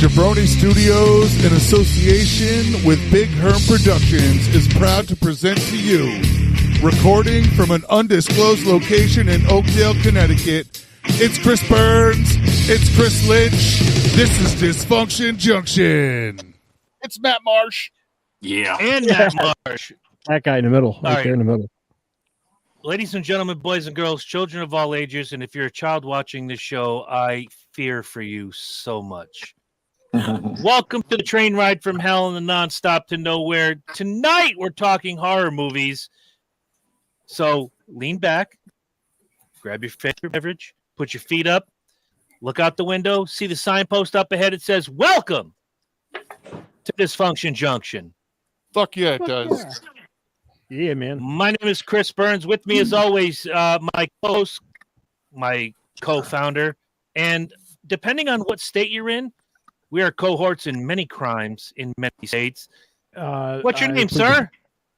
Jabroni Studios, in association with Big Herm Productions, is proud to present to you, recording from an undisclosed location in Oakdale, Connecticut. It's Chris Burns. It's Chris Lynch. This is Dysfunction Junction. It's Matt Marsh. Yeah. And Matt Marsh. That guy in the middle, right there in the middle. Ladies and gentlemen, boys and girls, children of all ages, and if you're a child watching this show, I fear for you so much. Welcome to the train ride from hell and the nonstop to nowhere. Tonight, we're talking horror movies. So lean back, grab your favorite beverage, put your feet up, look out the window, see the signpost up ahead. It says, "Welcome to Dysfunction Junction." Fuck yeah, it does. Yeah, man. My name is Chris Burns. With me, as always, my host, my co-founder, and depending on what state you're in, we are cohorts in many crimes in many states. What's your name, sir?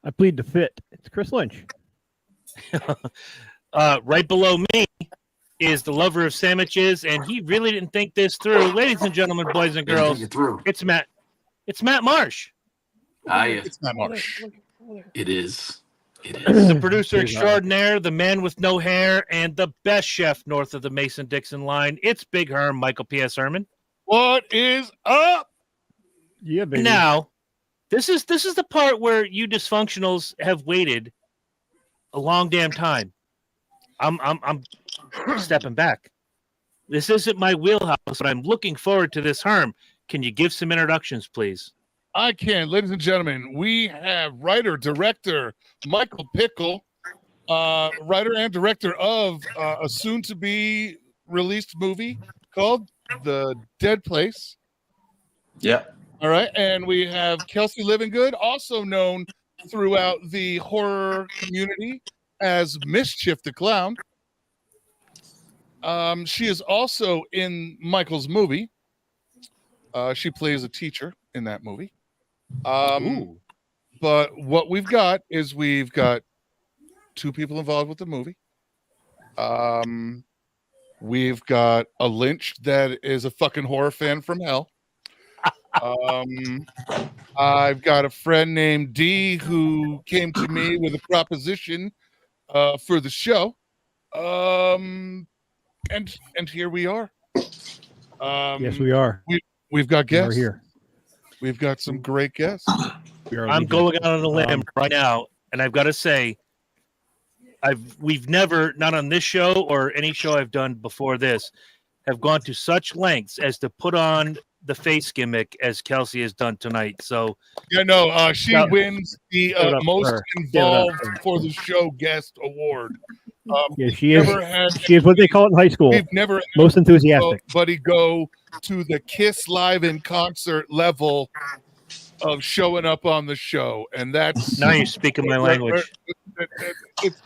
I plead the fifth. It's Chris Lynch. Right below me is the lover of sandwiches, and he really didn't think this through. Ladies and gentlemen, boys and girls, it's Matt. It's Matt Marsh. Yes. It's Matt Marsh. It is. The producer extraordinaire, the man with no hair, and the best chef north of the Mason-Dixon line. It's Big Herm, Michael P.S. Herman. What is up? Yeah, baby. Now, this is the part where you dysfunctionals have waited a long damn time. I'm stepping back. This isn't my wheelhouse, but I'm looking forward to this. Herm, can you give some introductions, please? I can. Ladies and gentlemen, we have writer-director Michael Pickle, writer and director of a soon-to-be released movie called The Dead Place. Yeah. All right. And we have Kelsey Livengood, also known throughout the horror community as Mischief The Clown. She is also in Michael's movie. She plays a teacher in that movie. But what we've got is we've got two people involved with the movie. We've got a Lynch that is a fucking horror fan from hell. I've got a friend named D who came to me with a proposition for the show. And here we are. Yes, we are. We've got guests. We're here. We've got some great guests. I'm going out on a limb right now, and I've got to say, we've never, not on this show or any show I've done before this, have gone to such lengths as to put on the face gimmick as Kelsey has done tonight. So yeah, no, she wins the most involved for the show guest award. Yeah, she is what they call it in high school. We've never most enthusiastic. Buddy go to the Kiss live in concert level of showing up on the show, and that's now you're speaking my language. It's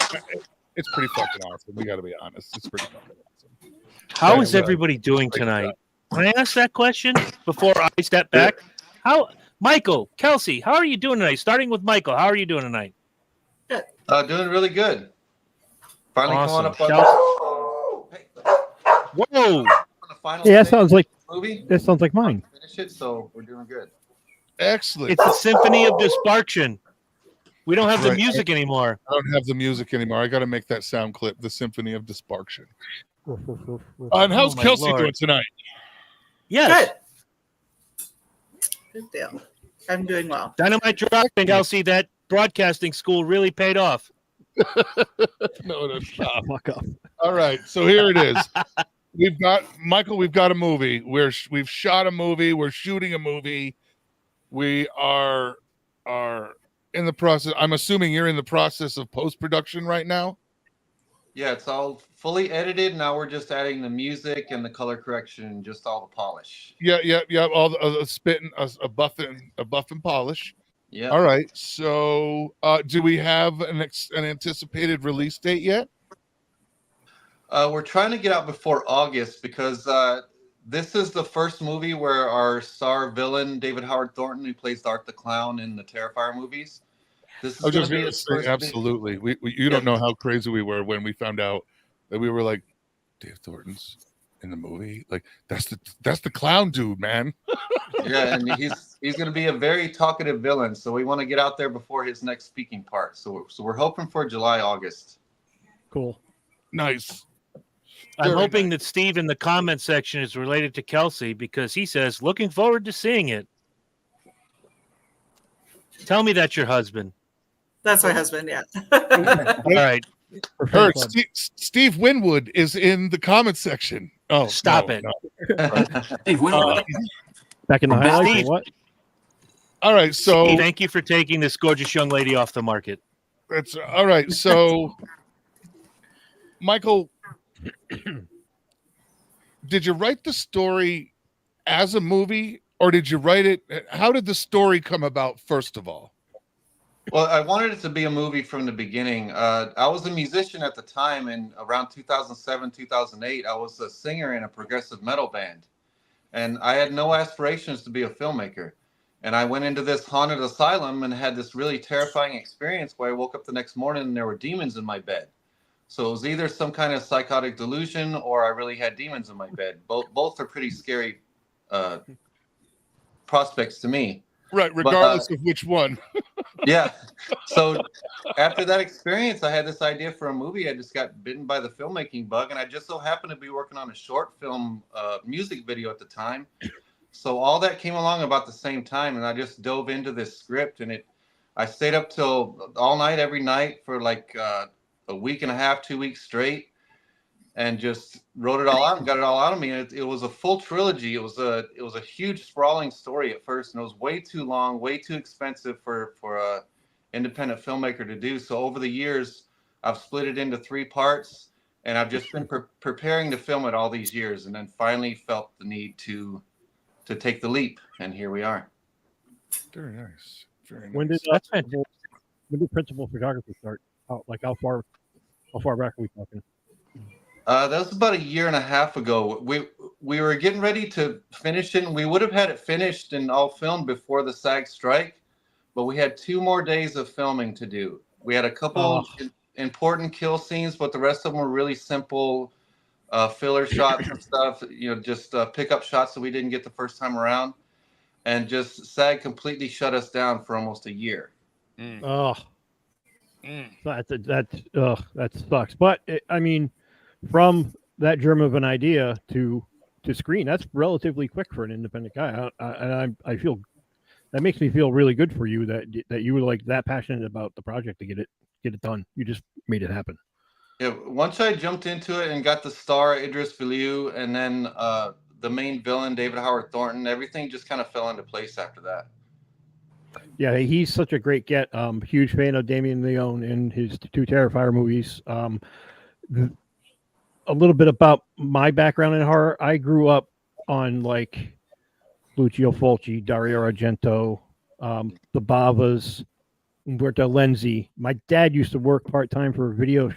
pretty fucking awesome. We got to be honest. It's pretty fucking awesome. How is everybody doing tonight? Can I ask that question before I step back? Michael, Kelsey, how are you doing tonight? Starting with Michael, how are you doing tonight? Doing really good. Finally Awesome. going up on Whoa! the final Yeah, that sounds like movie. that sounds like mine. Finish it, so we're doing good. Excellent. It's a symphony of dysfunction. We don't have the Right. music anymore. I don't have the music anymore. I got to make that sound clip, the Symphony of Dysparction. And how's my Kelsey Lord. doing tonight? Yes. Good deal. I'm doing well. Dynamite dropping, Kelsey. That broadcasting school really paid off. No, stop. Fuck up. All right, so here it is. We've got a movie. We've shot a movie. We're shooting a movie. We are in the process. I'm assuming you're in the process of post-production right now. Yeah, it's all fully edited. Now we're just adding the music and the color correction and just all the polish. Yeah. All the spitting, a buff and polish. Yeah. All right. So, do we have an anticipated release date yet? We're trying to get out before August because this is the first movie where our star villain, David Howard Thornton, who plays Art the Clown in the Terrifier movies. This is going to be his first absolutely. You don't know how crazy we were when we found out that we were like, Dave Thornton's in the movie. Like that's the clown dude, man. Yeah, and he's going to be a very talkative villain, so we want to get out there before his next speaking part. So we're hoping for July, August. Cool. Nice. I'm hoping that Steve in the comment section is related to Kelsey because he says, looking forward to seeing it. Tell me that's your husband. That's my husband, yeah. All right. Heard Steve Winwood is in the comment section. Oh, stop it. No. Steve Winwood. Back in the highlights Steve. or what? All right, so Steve, thank you for taking this gorgeous young lady off the market. That's all right. So, Michael, did you write the story as a movie, or did you write it? How did the story come about, first of all? Well, I wanted it to be a movie from the beginning. I was a musician at the time, and around 2007, 2008, I was a singer in a progressive metal band. And I had no aspirations to be a filmmaker. And I went into this haunted asylum and had this really terrifying experience where I woke up the next morning and there were demons in my bed. So it was either some kind of psychotic delusion or I really had demons in my bed. Both are pretty scary prospects to me. Right, regardless of which one. Yeah. So after that experience, I had this idea for a movie. I just got bitten by the filmmaking bug, and I just so happened to be working on a short film music video at the time. So all that came along about the same time, and I just dove into this script, and I stayed up till all night every night for like a week and a half, 2 weeks straight, and just wrote it all out and got it all out of me. And it was a full trilogy. It was a huge sprawling story at first, and it was way too long, way too expensive for a independent filmmaker to do. So over the years, I've split it into 3 parts, and I've just been preparing to film it all these years, and then finally felt the need to take the leap, and here we are. Very nice. Very nice. When did principal photography start? Like how far back are we talking? That was about a year and a half ago. We were getting ready to finish it, and we would have had it finished and all filmed before the SAG strike, but we had 2 more days of filming to do. We had a couple important kill scenes, but the rest of them were really simple filler shots and stuff, just pickup shots that we didn't get the first time around, and just SAG completely shut us down for almost a year. That sucks. But I mean, from that germ of an idea to screen, that's relatively quick for an independent guy. I feel that makes me feel really good for you that you were like that passionate about the project to get it done. You just made it happen. Yeah, once I jumped into it and got the star Idris Villieu, and then the main villain David Howard Thornton, everything just kind of fell into place after that. Yeah, he's such a great get. Huge fan of Damien Leone and his 2 Terrifier movies. A little bit about my background in horror. I grew up on like Lucio Fulci, Dario Argento, the Bavas, Umberto Lenzi. My dad used to work part-time for a video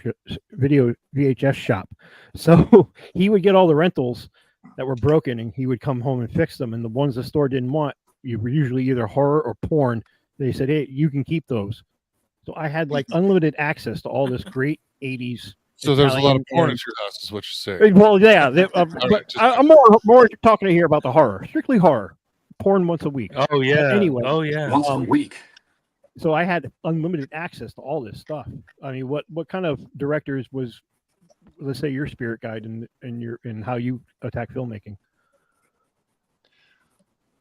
VHS shop. So he would get all the rentals that were broken and he would come home and fix them. And the ones the store didn't want, you were usually either horror or porn. They said, hey, you can keep those. So I had like unlimited access to all this great 80s. So there's a lot of porn at your house, is what you're saying. Well, yeah. I'm more talking here about the horror, strictly horror. Porn once a week. Oh, yeah. Anyway. Oh, yeah. Once a week. So I had unlimited access to all this stuff. I mean, what kind of directors was, let's say, your spirit guide in how you attack filmmaking?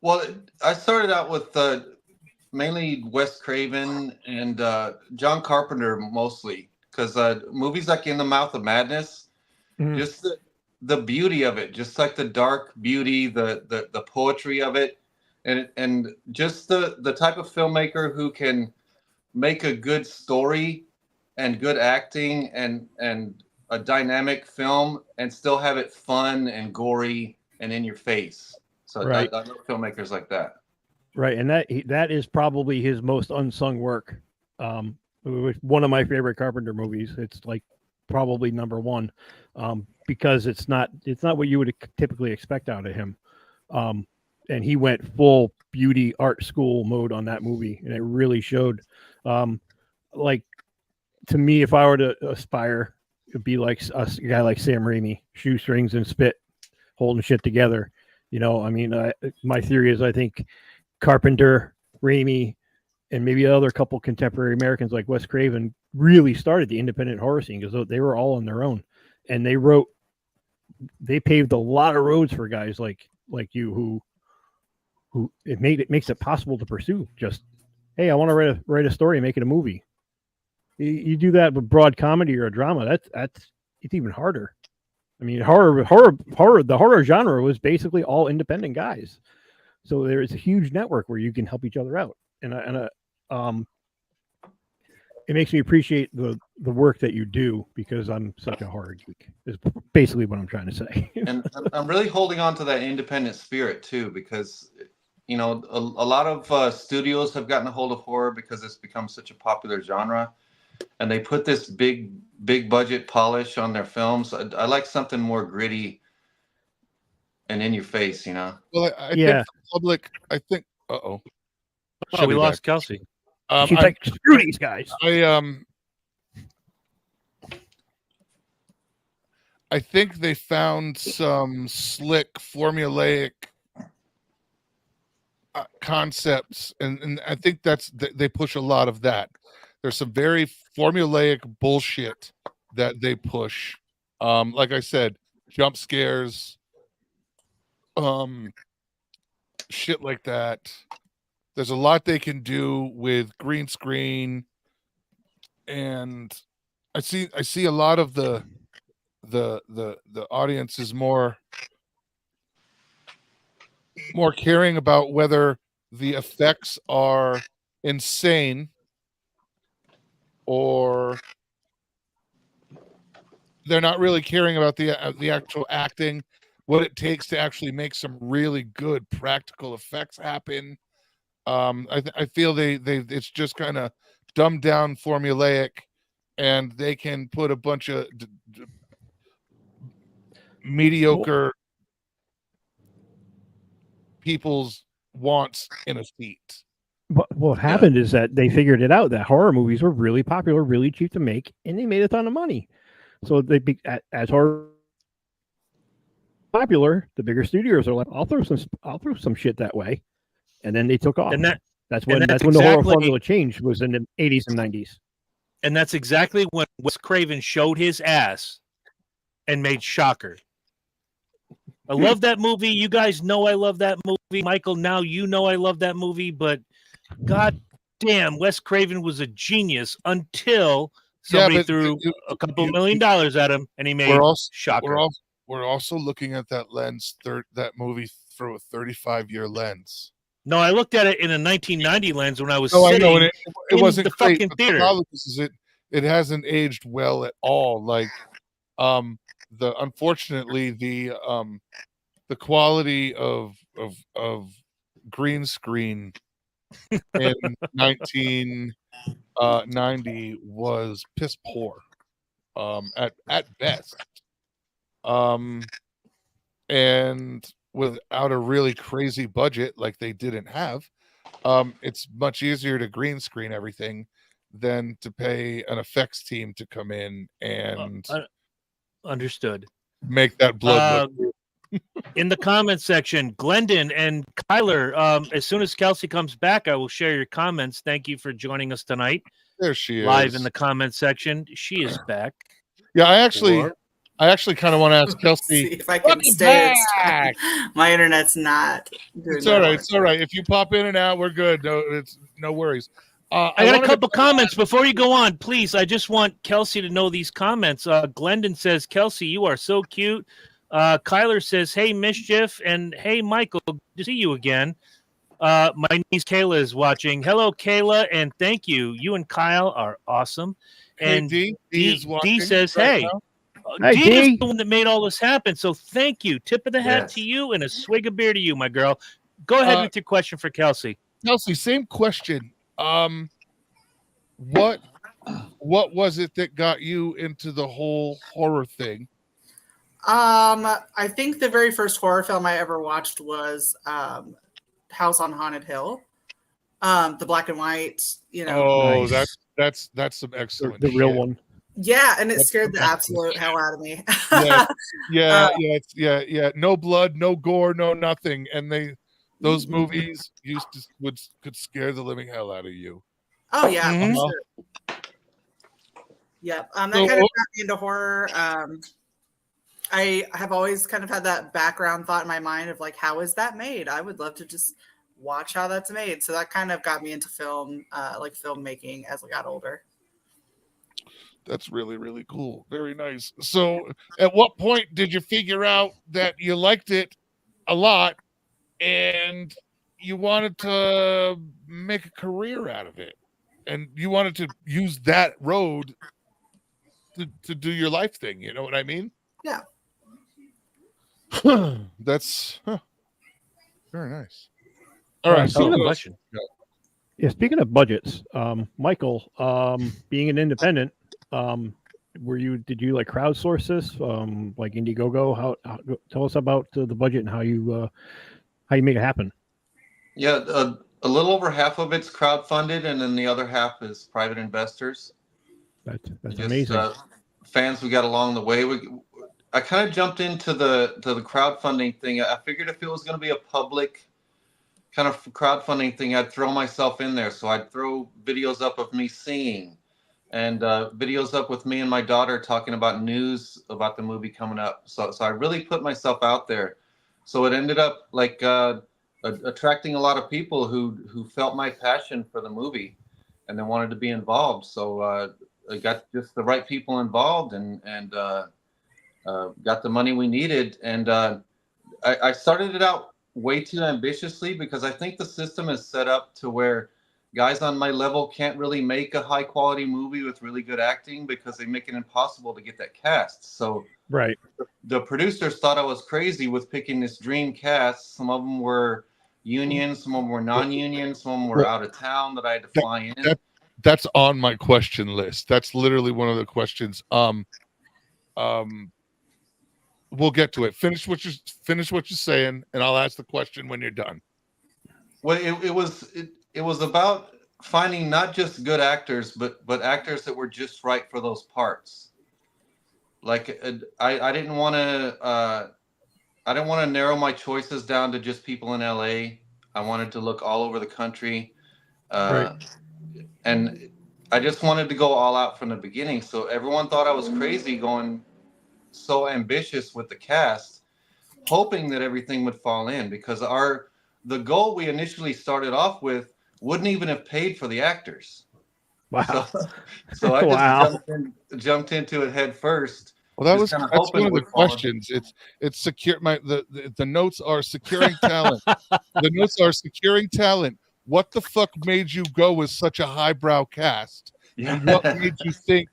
Well, I started out with mainly Wes Craven and John Carpenter mostly, because movies like In the Mouth of Madness, just the beauty of it, just like the dark beauty, the poetry of it, and just the type of filmmaker who can make a good story and good acting and a dynamic film and still have it fun and gory and in your face. So right. I love filmmakers like that. Right, and that is probably his most unsung work. One of my favorite Carpenter movies. It's like probably number 1, because it's not what you would typically expect out of him. And he went full beauty art school mode on that movie, and it really showed. Like, to me, if I were to aspire, it'd be like a guy like Sam Raimi, shoestrings and spit. holding shit together. You know, I mean, my theory is I think Carpenter, Raimi, and maybe other couple contemporary Americans like Wes Craven really started the independent horror scene because they were all on their own, and they paved a lot of roads for guys like you who it makes it possible to pursue. Just, hey, I want to write a story and make it a movie. You do that with broad comedy or a drama. It's even harder. I mean, the horror genre was basically all independent guys. So there's a huge network where you can help each other out, and it makes me appreciate the work that you do because I'm such a horror geek. Is basically what I'm trying to say. And I'm really holding on to that independent spirit too, because you know a lot of studios have gotten a hold of horror because it's become such a popular genre, and they put this big budget polish on their films. I like something more gritty and in your face, you know. Well, I think the public. I think. Oh, we lost Kelsey. She's like, screw these guys. I think they found some slick formulaic concepts, and I think they push a lot of that. There's some very formulaic bullshit that they push. Like I said, jump scares, shit like that. There's a lot they can do with green screen, and I see a lot of the audience is more caring about whether the effects are insane or they're not really caring about the actual acting, what it takes to actually make some really good practical effects happen. I feel they it's just kind of dumbed down formulaic, and they can put a bunch of mediocre people's wants in a seat. But what happened is that they figured it out that horror movies were really popular, really cheap to make, and they made a ton of money. So as horror popular, the bigger studios are like, I'll throw some shit that way. And then they took off. And that's when the horror formula changed, was in the 80s and 90s. And that's exactly when Wes Craven showed his ass and made Shocker. I love that movie. You guys know I love that movie. Michael, now you know I love that movie. But god damn, Wes Craven was a genius until somebody threw a couple $1 million at him and he made Shocker. We're also looking at that lens, that movie through a 35-year lens. No, I looked at it in a 1990 lens when I was sitting I know, and it wasn't the great, fucking theater. The problem is it hasn't aged well at all. Like, unfortunately the quality of green screen in 1990 was piss poor, at best, and without a really crazy budget like they didn't have, it's much easier to green screen everything than to pay an effects team to come in and understood make that blood look. In the comments section, Glendon and Kyler, as soon as Kelsey comes back, I will share your comments. Thank you for joining us tonight. There she is. Live in the comments section. She is back. Yeah, I actually kind of want to ask Kelsey. See if I can stay. My internet's not. It's all right. It's all right. If you pop in and out, we're good. No worries. I got a couple comments before you go on, please. I just want Kelsey to know these comments. Glendon says, Kelsey, you are so cute. Kyler says, hey, Mischief, and hey, Michael, good to see you again. My niece Kayla is watching. Hello, Kayla, and thank you. You and Kyle are awesome. And hey, D says, right hey. Hey, D D is the one that made all this happen, so thank you. Tip of the hat to you and a swig of beer to you, my girl. Go ahead with your question for Kelsey. Kelsey, same question. What was it that got you into the whole horror thing? I think the very first horror film I ever watched was House on Haunted Hill. The black and white, you know. Oh, nice. that's some excellent the real shit. one. Yeah, and it That's scared the fantastic. absolute hell out of me. Yeah. No blood, no gore, no nothing, and those movies could scare the living hell out of you. Oh yeah, for Mhm. sure. Yep. That So- kind of got me into horror. I have always kind of had that background thought in my mind of like, how is that made? I would love to just watch how that's made. So that kind of got me into film, like filmmaking as I got older. That's really, really cool. Very nice. So, at what point did you figure out that you liked it a lot and you wanted to make a career out of it? And you wanted to use that road to do your life thing. You know what I mean? Yeah. That's very nice. All right. Speaking So, of question. Yeah, speaking of budgets, Michael, being an independent, did you like crowdsource this, like Indiegogo? How tell us about the budget and how you make it happen. Yeah, a little over half of it's crowdfunded, and then the other half is private investors. That's Just, amazing. Fans we got along the way. I kind of jumped into the crowdfunding thing. I figured if it was going to be a public kind of crowdfunding thing, I'd throw myself in there. So I'd throw videos up of me singing, and videos up with me and my daughter talking about news about the movie coming up. So I really put myself out there. So it ended up like attracting a lot of people who felt my passion for the movie, and then wanted to be involved. So I got just the right people involved, and got the money we needed. And I started it out way too ambitiously because I think the system is set up to where guys on my level can't really make a high quality movie with really good acting because they make it impossible to get that cast. So Right. the producers thought I was crazy with picking this dream cast. Some of them were union, some of them were non-union, some of them were out of town that I had to fly in. That's on my question list. That's literally one of the questions. We'll get to it. Finish what you're saying, and I'll ask the question when you're done. Well, it was about finding not just good actors, but actors that were just right for those parts. Like I didn't want to narrow my choices down to just people in LA. I wanted to look all over the country, Right. and I just wanted to go all out from the beginning. So everyone thought I was crazy going so ambitious with the cast, hoping that everything would fall in, because the goal we initially started off with wouldn't even have paid for the actors. Wow. So I just Wow. jumped into it head first. Well, Just kinda that's hoping one it of the would fall in. questions. It's secure. The notes are securing talent. The notes are securing talent. What the fuck made you go with such a highbrow cast? Yeah. And what made you think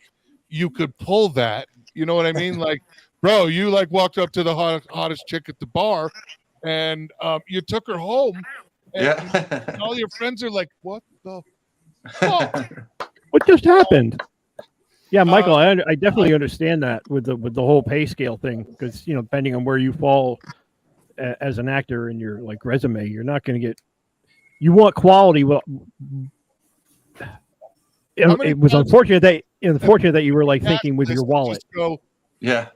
you could pull that? You know what I mean? Like, bro, you like walked up to the hottest chick at the bar, and you took her home, and Yeah. all your friends are like, "What the fuck?" What just happened? Yeah, Michael, I definitely understand that with the whole pay scale thing, because depending on where you fall as an actor in your like resume, you're not going to get. You want quality. Well, it was unfortunate that you were like thinking with your wallet. Yeah.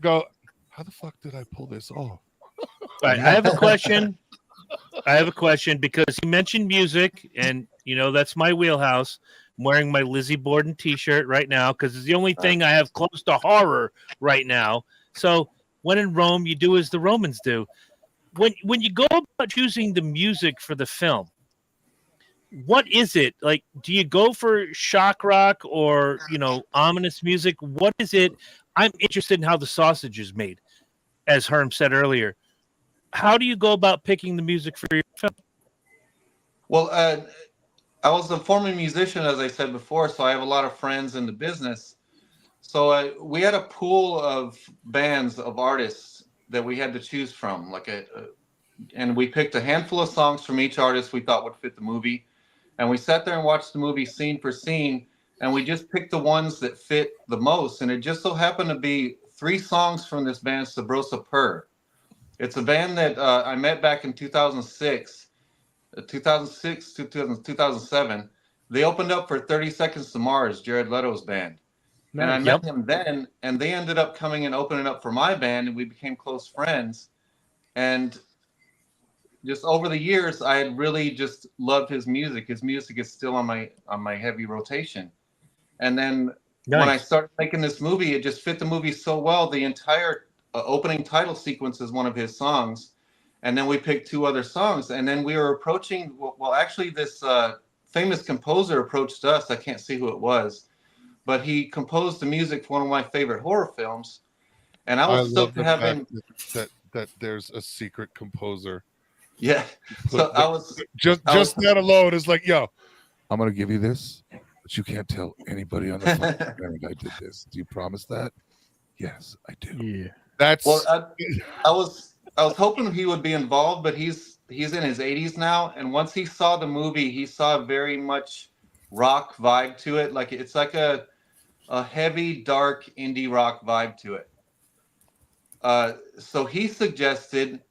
Go. How the fuck did I pull this off? All right, I have a question. Because you mentioned music, and that's my wheelhouse. I'm wearing my Lizzie Borden T-shirt right now because it's the only thing I have close to horror right now. So when in Rome, you do as the Romans do. When you go about choosing the music for the film, what is it like? Do you go for shock rock or ominous music? What is it? I'm interested in how the sausage is made, as Herm said earlier. How do you go about picking the music for your film? Well, I was a former musician, as I said before, so I have a lot of friends in the business. So we had a pool of bands of artists that we had to choose from, and we picked a handful of songs from each artist we thought would fit the movie, and we sat there and watched the movie scene for scene, and we just picked the ones that fit the most. And it just so happened to be 3 songs from this band, Sabrosa Purr. It's a band that I met back in 2006. 2007, they opened up for 30 Seconds to Mars, Jared Leto's band. And I Nice. met him then, and they ended up coming and opening up for my band, and we became close friends. And just over the years, I had really just loved his music. His music is still on my heavy rotation. And then when I started making this movie, it just fit the movie so well. The entire opening title sequence is one of his songs. And then we picked 2 other songs. And then we were approaching, well actually, this famous composer approached us. I can't see who it was, but he composed the music for one of my favorite horror films. And I was stoked to have him. That there's a secret composer. Yeah. So I was just that alone is like, yo, I'm gonna give you this, but you can't tell anybody on the phone I did this. Do you promise that? Yes, I do. Yeah. That's I was hoping he would be involved, but he's in his 80s now, and once he saw the movie, he saw a very much rock vibe to it. Like it's like a heavy, dark indie rock vibe to it. So he suggested.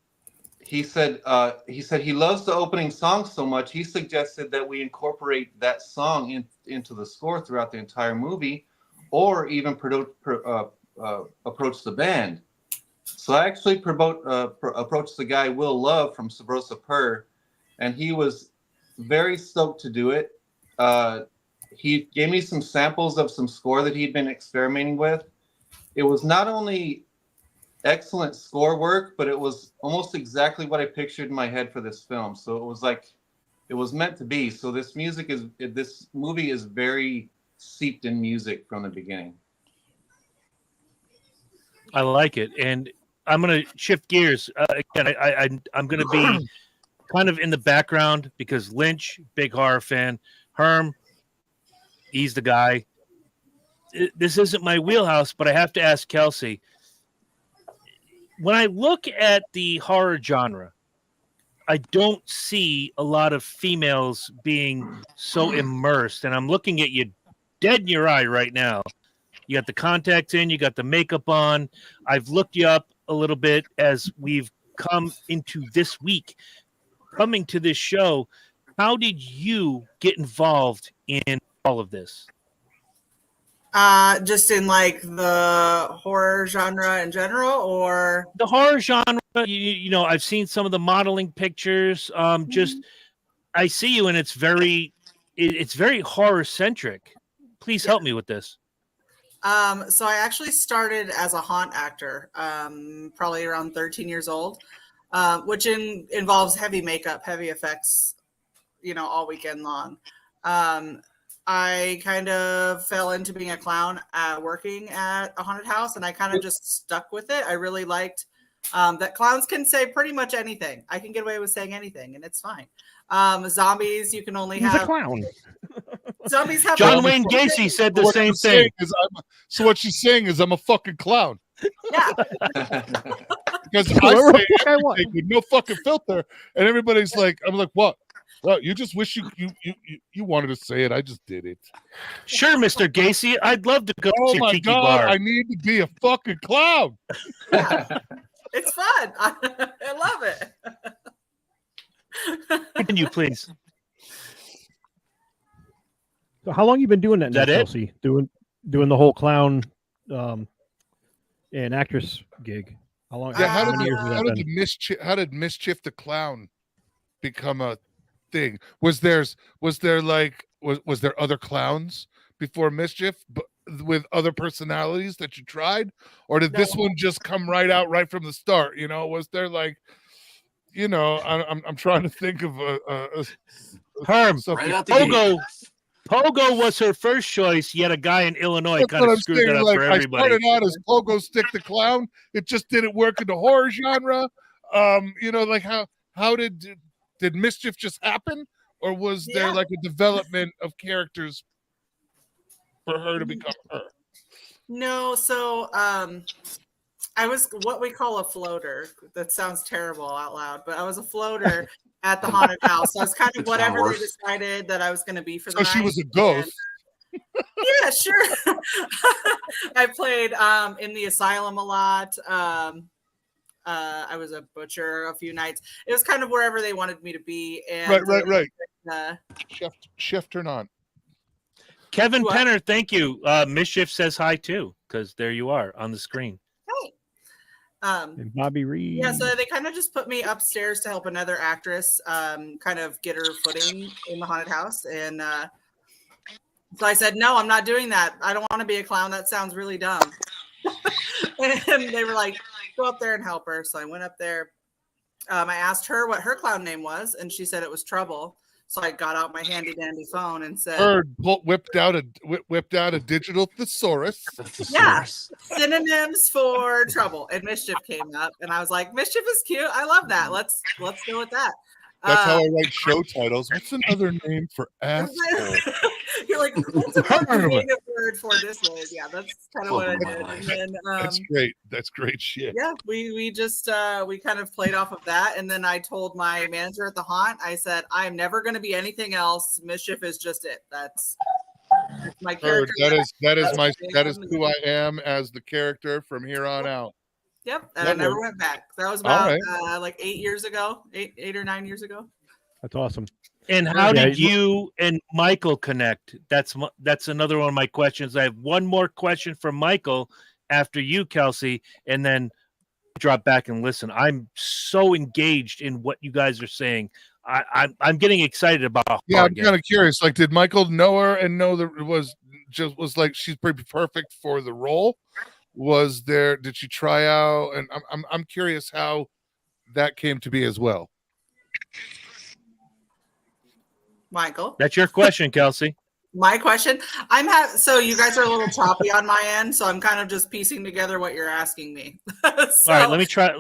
He said he loves the opening song so much. He suggested that we incorporate that song into the score throughout the entire movie, or even approach the band. So I actually approached the guy Will Love from Sabrosa Purr, and he was very stoked to do it. He gave me some samples of some score that he'd been experimenting with. It was not only excellent score work, but it was almost exactly what I pictured in my head for this film. So it was like it was meant to be. So this movie is very seeped in music from the beginning. I like it, and I'm going to shift gears again. I'm going to be kind of in the background because Lynch, big horror fan. Herm, he's the guy. This isn't my wheelhouse, but I have to ask Kelsey. When I look at the horror genre, I don't see a lot of females being so immersed. And I'm looking at you dead in your eye right now. You got the contacts in, you got the makeup on. I've looked you up a little bit as we've come into this week. Coming to this show, how did you get involved in all of this? Just in like the horror genre in general, or the horror genre. You know, I've seen some of the modeling pictures. Just I see you, and it's very horror centric. Please help me with this. So I actually started as a haunt actor, probably around 13 years old, which involves heavy makeup, heavy effects, all weekend long. I kind of fell into being a clown working at a haunted house, and I kind of just stuck with it. I really liked that clowns can say pretty much anything. I can get away with saying anything, and it's fine. Zombies, you can only have... He's a clown. Zombies have... John Wayne Gacy said the same thing. So what she's saying is I'm a fucking clown. Yeah. Because I say everything with no fucking filter, and everybody's like, I'm like, what? Well, you just wish you wanted to say it. I just did it. Sure, Mr. Gacy. I'd love to go to your my tiki God, bar. I need to be a fucking clown. Yeah. It's fun. I love it. Continue, please. So how long you been doing that now, Kelsey? Doing the whole clown and actress gig? How long? Yeah, how did Mischief the Clown become a thing? Was there other clowns before Mischief, but with other personalities that you tried, or did this one just come right from the start? Was there I'm trying to think of Herm. Pogo was her first choice, yet a guy in Illinois kind of screwed that up for everybody. I started out as Pogo Stick the Clown. It just didn't work in the horror genre. How did Mischief just happen, or was there like a development of characters for her to become her? No, so I was what we call a floater. That sounds terrible out loud, but I was a floater at the haunted house. So I was kind of whatever they decided that I was going to be for the night. So she was a ghost. Yeah, sure. I played in the asylum a lot. I was a butcher a few nights. It was kind of wherever they wanted me to be. And right. Chef, turn on. Kevin What? Penner, thank you. Mischief says hi too, because there you are on the screen. Hey. And Bobby Reed. Yeah, so they kind of just put me upstairs to help another actress kind of get her footing in the haunted house. And so I said, no, I'm not doing that. I don't want to be a clown. That sounds really dumb. And they were like, go up there and help her. So I went up there. I asked her what her clown name was, and she said it was Trouble. So I got out my handy dandy phone and said, whipped out a digital thesaurus. yeah, synonyms for trouble. And Mischief came up, and I was like, Mischief is cute. I love that. Let's go with that. That's how I write show titles. What's another name for asshole? You're like, what's a more creative word for this word? Yeah, that's kind of what I did. And then, That's great. That's great shit. yeah, we just we kind of played off of that, and then I told my manager at the haunt, I said, I'm never going to be anything else. Mischief is just it. That's my character. That is who I am as the character from here on out. Yep, and I never went back. That was about right. like 8 years ago, eight or 9 years ago. That's awesome. And how did you and Michael connect? That's another one of my questions. I have one more question for Michael after you, Kelsey, and then drop back and listen. I'm so engaged in what you guys are saying. I'm getting excited about. Yeah, I'm kind of curious. Like, did Michael know her and know that it was like she's pretty perfect for the role? Did she try out? And I'm curious how that came to be as well. Michael, that's your question, Kelsey. My question. So you guys are a little choppy on my end, so I'm kind of just piecing together what you're asking me. All right, let me try.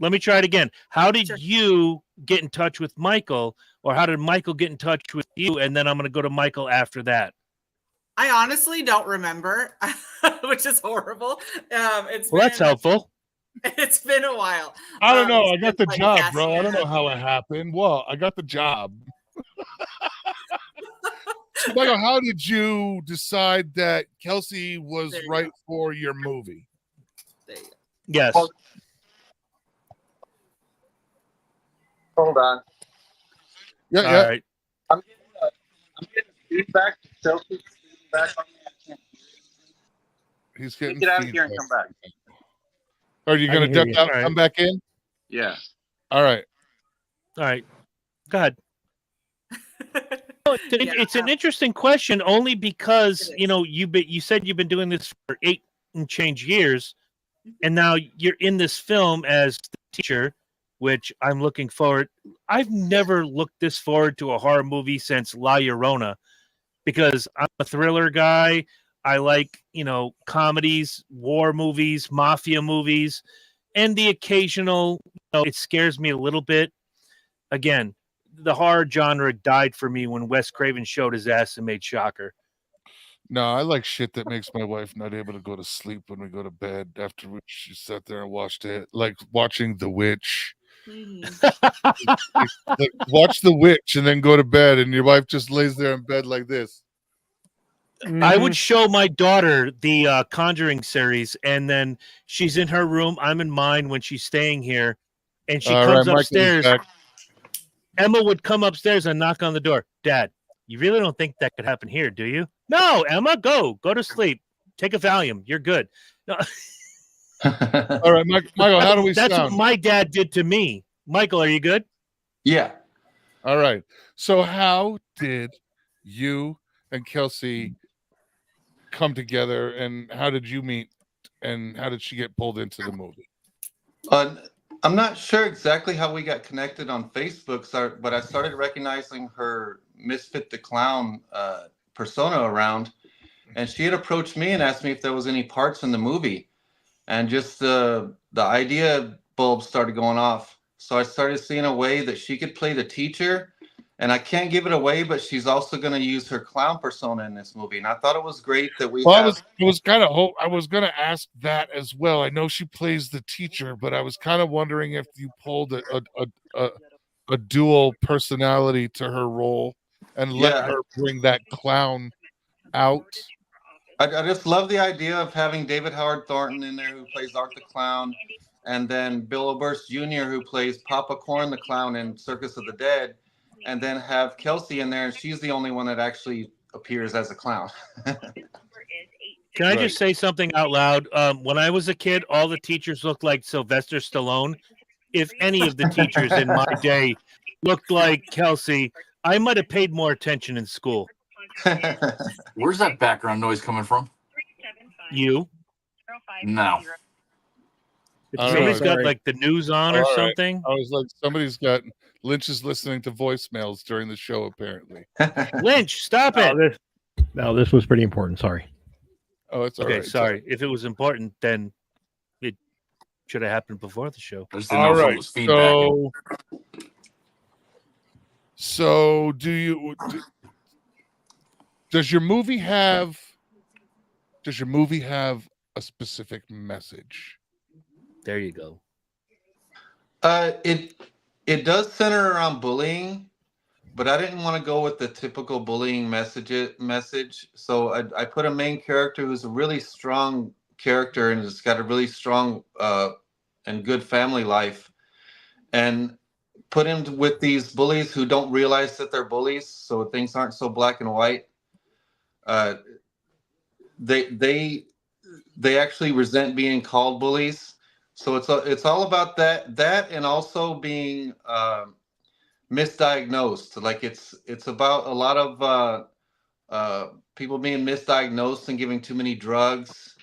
Let me try it again. How did you get in touch with Michael, or how did Michael get in touch with you? And then I'm going to go to Michael after that. I honestly don't remember, which is horrible. That's helpful. It's been a while. I don't know. I got the job, bro. I don't know how it happened. Well, I got the job. Michael, how did you decide that Kelsey was right for your movie? Yes. Hold on. Yeah, All right. I'm getting feedback. Kelsey's feedback on me. He's getting get out of here and come back. Are you going to duck out and come back in? Yeah. All right. All right. Go ahead. It's an interesting question, only because you said you've been doing this for 8 and change years, and now you're in this film as the teacher, which I'm looking forward. I've never looked this forward to a horror movie since La Llorona, because I'm a thriller guy. I like, comedies, war movies, mafia movies, and the occasional, it scares me a little bit. Again, the horror genre died for me when Wes Craven showed his ass and made Shocker. No, I like shit that makes my wife not able to go to sleep when we go to bed. After she sat there and watched it, like watching The Witch. like, watch The Witch and then go to bed, and your wife just lays there in bed like this. I would show my daughter the Conjuring series, and then she's in her room. I'm in mine when she's staying here, and she comes upstairs. Emma would come upstairs and knock on the door. Dad, you really don't think that could happen here, do you? No, Emma, go to sleep. Take a Valium. You're good. No. All right, Michael, how do we sound? That's what my dad did to me. Michael, are you good? Yeah. All right. So how did you and Kelsey come together, and how did you meet, and how did she get pulled into the movie? I'm not sure exactly how we got connected on Facebook, but I started recognizing her Mischief the Clown persona around, and she had approached me and asked me if there was any parts in the movie, and just the idea bulb started going off. So I started seeing a way that she could play the teacher, and I can't give it away, but she's also going to use her clown persona in this movie. And I thought it was great that we. Well, I was going to ask that as well. I know she plays the teacher, but I was kind of wondering if you pulled a dual personality to her role and let her bring that clown out. I just love the idea of having David Howard Thornton in there, who plays Art the Clown, and then Bill Oberst Jr., who plays Papa Corn the Clown in Circus of the Dead, and then have Kelsey in there, and she's the only one that actually appears as a clown. Can I just say something out loud? When I was a kid, all the teachers looked like Sylvester Stallone. If any of the teachers in my day looked like Kelsey, I might have paid more attention in school. Where's that background noise coming from? You? No. Somebody's got like the news on or something. I was like, somebody's got Lynch is listening to voicemails during the show, apparently. Lynch, stop it. This was pretty important. Sorry. Oh, it's all okay. right. Sorry. If it was important, then it should have happened before the show. All right. So does your movie have a specific message? There you go. It does center around bullying, but I didn't want to go with the typical bullying message. So I put a main character who's a really strong character and has got a really strong and good family life, and put him with these bullies who don't realize that they're bullies, so things aren't so black and white. They actually resent being called bullies. So it's all about that and also being misdiagnosed. Like it's about a lot of people being misdiagnosed and giving too many drugs.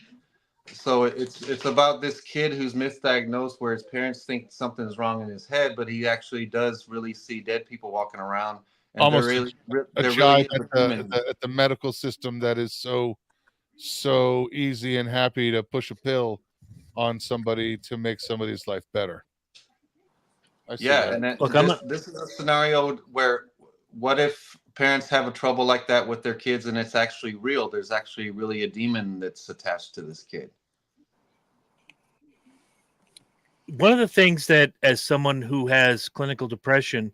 So it's about this kid who's misdiagnosed, where his parents think something's wrong in his head, but he actually does really see dead people walking around. And almost they're a really jibe at the medical system that is so easy and happy to push a pill on somebody to make somebody's life better. Yeah, and this is a scenario where, what if parents have a trouble like that with their kids and it's actually real? There's actually really a demon that's attached to this kid. One of the things that, as someone who has clinical depression,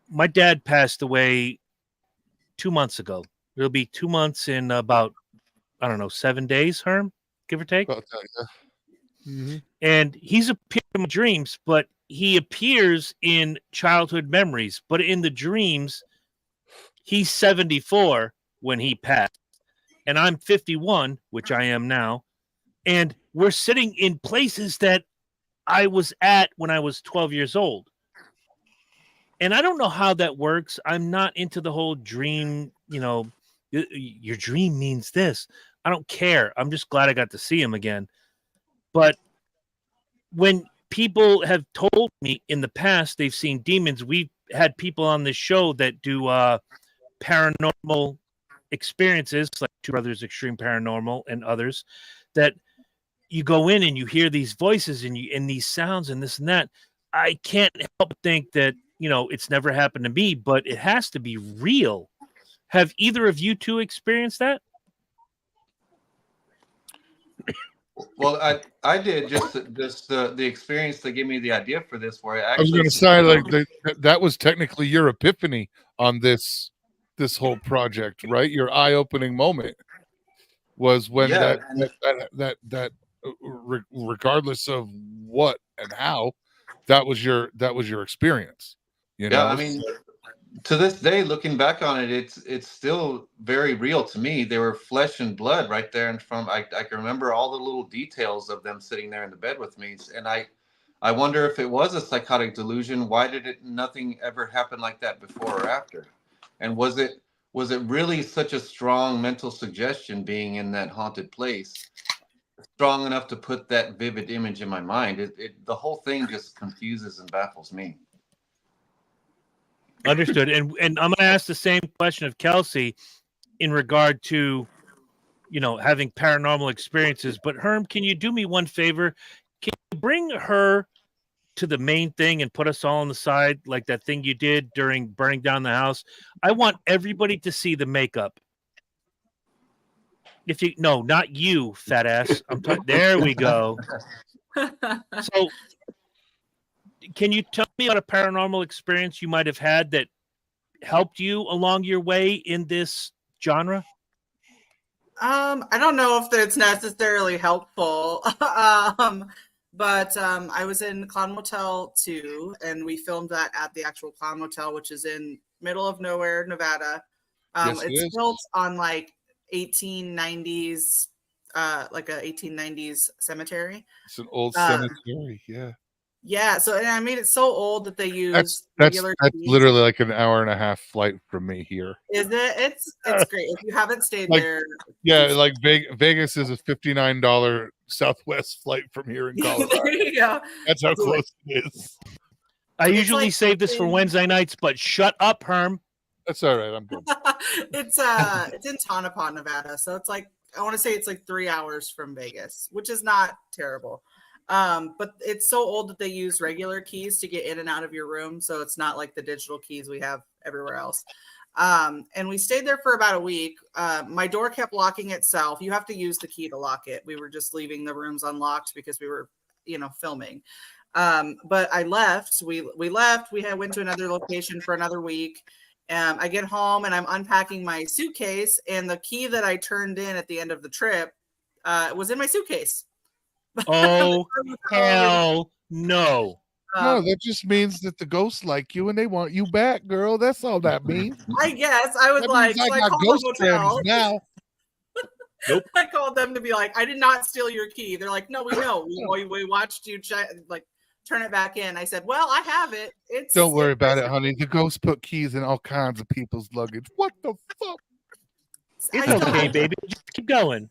my dad passed away 2 months ago. It'll be 2 months in about, 7 days, Herm, give or take. Mm-hmm. And he's appeared in my dreams, but he appears in childhood memories. But in the dreams, he's 74 when he passed, and I'm 51, which I am now. And we're sitting in places that I was at when I was 12 years old. And I don't know how that works. I'm not into the whole dream, your dream means this. I don't care. I'm just glad I got to see him again. But when people have told me in the past they've seen demons, we've had people on this show that do paranormal experiences, like Two Brothers Extreme Paranormal and others, that you go in and you hear these voices and these sounds and this and that. I can't help but think that, it's never happened to me, but it has to be real. Have either of you two experienced that? Well, I did just the experience that gave me the idea for this. Where I was going to say, like, that was technically your epiphany on this whole project, right? Your eye-opening moment was when that regardless of what and how, that was your experience. I mean, to this day, looking back on it, it's still very real to me. They were flesh and blood right there in front. I can remember all the little details of them sitting there in the bed with me, and I wonder if it was a psychotic delusion. Why did nothing ever happen like that before or after? And was it really such a strong mental suggestion being in that haunted place, strong enough to put that vivid image in my mind? The whole thing just confuses and baffles me. Understood. And I'm going to ask the same question of Kelsey in regard to, having paranormal experiences. But Herm, can you do me one favor? Can you bring her to the main thing and put us all on the side, like that thing you did during burning down the house? I want everybody to see the makeup. No, not you, fat ass. There we go. So, can you tell me about a paranormal experience you might have had that helped you along your way in this genre? I don't know if it's necessarily helpful. But I was in Clown Motel 2, and we filmed that at the actual Clown Motel, which is in middle of nowhere, Nevada. Yes, it It's is. built on like 1890s, like a 1890s cemetery. It's an old Uh, cemetery. Yeah. yeah, so and I mean it's so old that they That's use that's regular that's keys. literally like an hour and a half flight from me here. Is it? It's great. If you haven't stayed Like, there, yeah, like Vegas is a $59 Southwest flight from here in Colorado. there you go. That's how Do close it is. I It's usually like save this for in- Wednesday nights, but shut up, Herm. That's all right. I'm good. It's in Tonopah, Nevada, so it's like I want to say it's like 3 hours from Vegas, which is not terrible. But it's so old that they use regular keys to get in and out of your room, so it's not like the digital keys we have everywhere else. And we stayed there for about a week. My door kept locking itself. You have to use the key to lock it. We were just leaving the rooms unlocked because we were, filming. But I left. We left. We went to another location for another week. I get home and I'm unpacking my suitcase, and the key that I turned in at the end of the trip was in my suitcase. Oh, hell no. No, that just means that the ghosts like you and they want you back, girl. That's all that means. I guess I was That like, means so I I got called ghost the hotel. friends now. Nope. I called them to be like, I did not steal your key. They're like, no, we know. We watched you turn it back in. I said, well, I have it. Don't worry about it, honey. The ghosts put keys in all kinds of people's luggage. What the fuck? It's I still okay, have it. baby. Just keep going.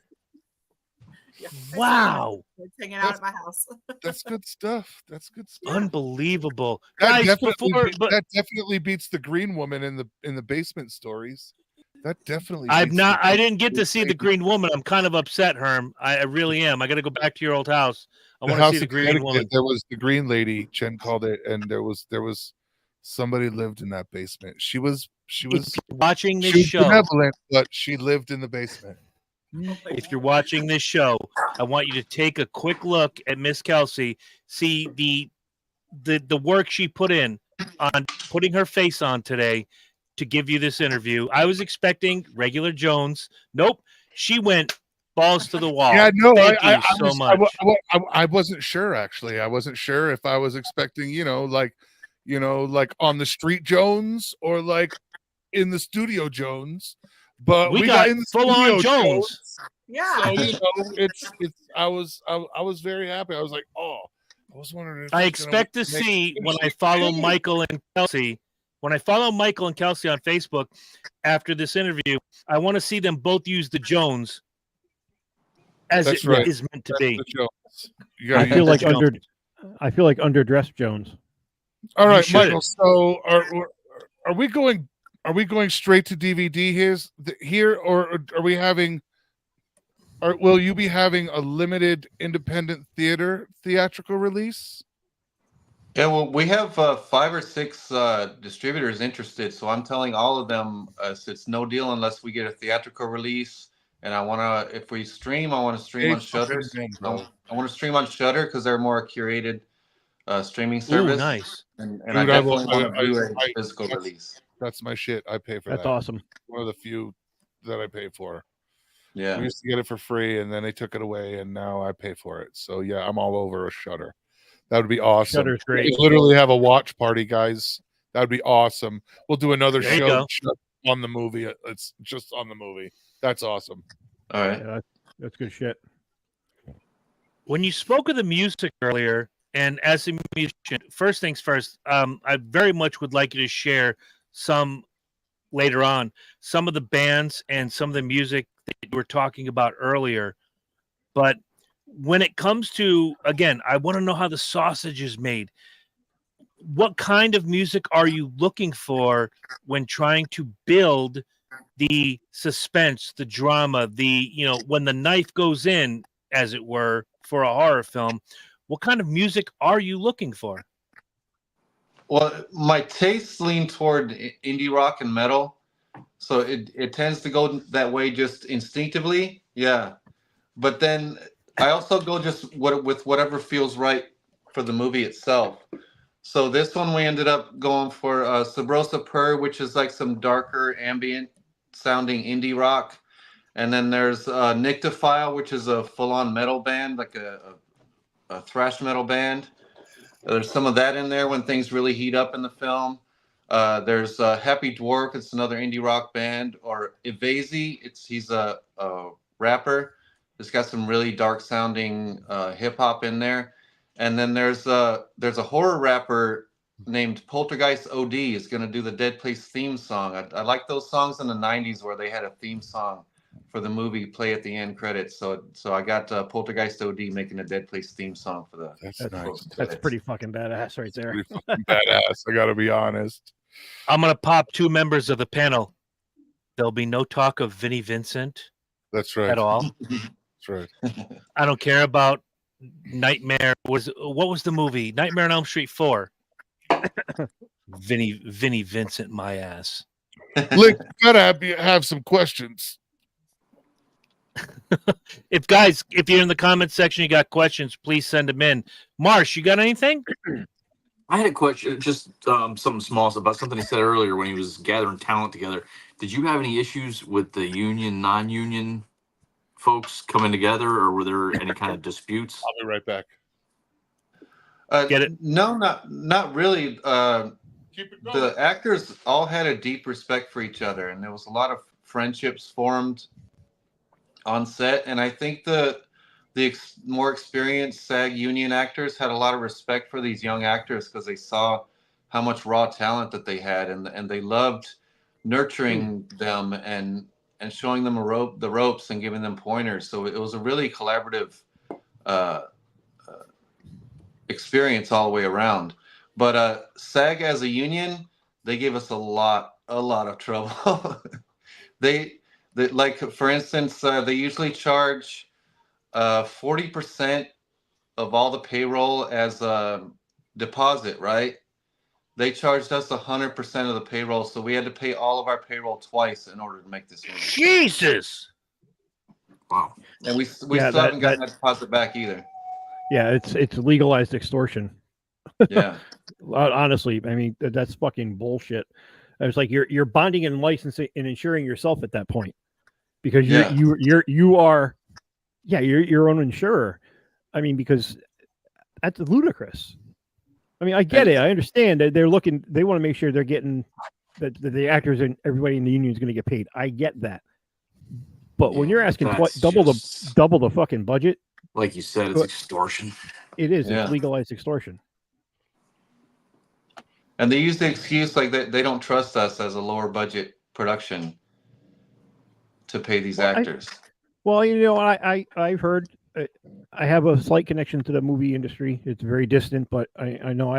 Yeah, Wow. it's hanging out at my house. That's good stuff. That's good stuff. Unbelievable. That Guys, definitely, before that definitely beats the green woman in the basement stories. That definitely. I beats the- didn't get to see the green woman. I'm kind of upset, Herm. I really am. I got to go back to your old house. I The want to house see the in green Connecticut, woman. there was the green lady, Chen called it, and there was somebody lived in that basement. She was Watching this she was show, benevolent, but she lived in the basement. if you're watching this show, I want you to take a quick look at Miss Kelsey, see the work she put in on putting her face on today to give you this interview. I was expecting regular Jones. Nope. She went balls to the wall. Yeah, no, Thank I you so much. I wasn't sure actually. I wasn't sure if I was expecting, like on the street Jones or like in the studio Jones. But we got in the full on studio Jones. Yeah. So it's I was very happy. I was like, oh, I was wondering if I he's expect gonna to make see it when I interesting. follow Michael and Kelsey. When I follow Michael and Kelsey on Facebook after this interview, I want to see them both use the Jones as That's it right. is meant to That's be. the Jones. You gotta I feel use like the Jones. underdressed Jones. All right, should. Michael. So are we going straight to DVD here, or are we having? Or will you be having a limited independent theatrical release? Yeah, well, we have 5 or 6 distributors interested, so I'm telling all of them it's no deal unless we get a theatrical release. And if we stream, I want to stream on Shudder. I want to stream on Shudder because they're more curated streaming service. Ooh, nice. And Dude, I definitely want to do a I- physical release. That's my shit. I pay for That's that. awesome. One of the few that I pay for. Yeah. We used to get it for free, and then they took it away, and now I pay for it. So yeah, I'm all over a Shudder. That would be awesome. Shudder's great. We literally have a watch party, guys. That would be awesome. We'll do another There you show go. just on the movie. It's just on the movie. That's awesome. All right. Yeah, that's good shit. When you spoke of the music earlier, and as a musician, first things first, I very much would like you to share some later on, some of the bands and some of the music that you were talking about earlier. But when it comes to, again, I want to know how the sausage is made. What kind of music are you looking for when trying to build the suspense, the drama, when the knife goes in, as it were, for a horror film? What kind of music are you looking for? Well, my tastes lean toward indie rock and metal, so it tends to go that way just instinctively. Yeah, but then I also go just with whatever feels right for the movie itself. So this one we ended up going for Sabrosa Purr, which is like some darker ambient sounding indie rock, and then there's Nyctophile, which is a full-on metal band, like a thrash metal band. There's some of that in there when things really heat up in the film. There's Happy Dwarf. It's another indie rock band. Or Evasey. He's a rapper. It's got some really dark sounding hip hop in there. And then there's a horror rapper named Poltergeist OD is going to do the Dead Place theme song. I like those songs in the 90s where they had a theme song for the movie play at the end credits. So I got Poltergeist OD making a Dead Place theme song for the. That's nice. That's pretty fucking badass right there. Pretty fucking badass. I got to be honest. I'm gonna pop 2 members of the panel. There'll be no talk of Vinnie Vincent. That's right. At all. That's right. I don't care about Nightmare. What was the movie? Nightmare on Elm Street 4. Vinnie Vincent, my ass. Lick, gotta have some questions. If you're in the comment section, you got questions, please send them in. Marsh, you got anything? I had a question, just something small about something he said earlier when he was gathering talent together. Did you have any issues with the union, non-union folks coming together, or were there any kind of disputes? I'll be right back. Get it? No, not really. Keep it going. The actors all had a deep respect for each other, and there was a lot of friendships formed on set. And I think the more experienced SAG union actors had a lot of respect for these young actors because they saw how much raw talent that they had, and they loved nurturing them and showing them the ropes and giving them pointers. So it was a really collaborative experience all the way around. But SAG as a union, they gave us a lot of trouble. they like, for instance, they usually charge 40% of all the payroll as a deposit, right? They charged us 100% of the payroll, so we had to pay all of our payroll twice in order to make this movie. Jesus! Wow. And we still haven't gotten that deposit back either. Yeah, it's legalized extortion. Yeah. Honestly, I mean, that's fucking bullshit. It's like you're bonding and licensing and insuring yourself at that point because you're your own insurer. I mean, because that's ludicrous. I mean, I get it. I understand that they want to make sure they're getting that the actors and everybody in the union is going to get paid. I get that. But when you're asking double the fucking budget, like you said, it's extortion. It is. Yeah. It's legalized extortion. And they use the excuse like they don't trust us as a lower budget production to pay these actors. I've heard. I have a slight connection to the movie industry. It's very distant, but I know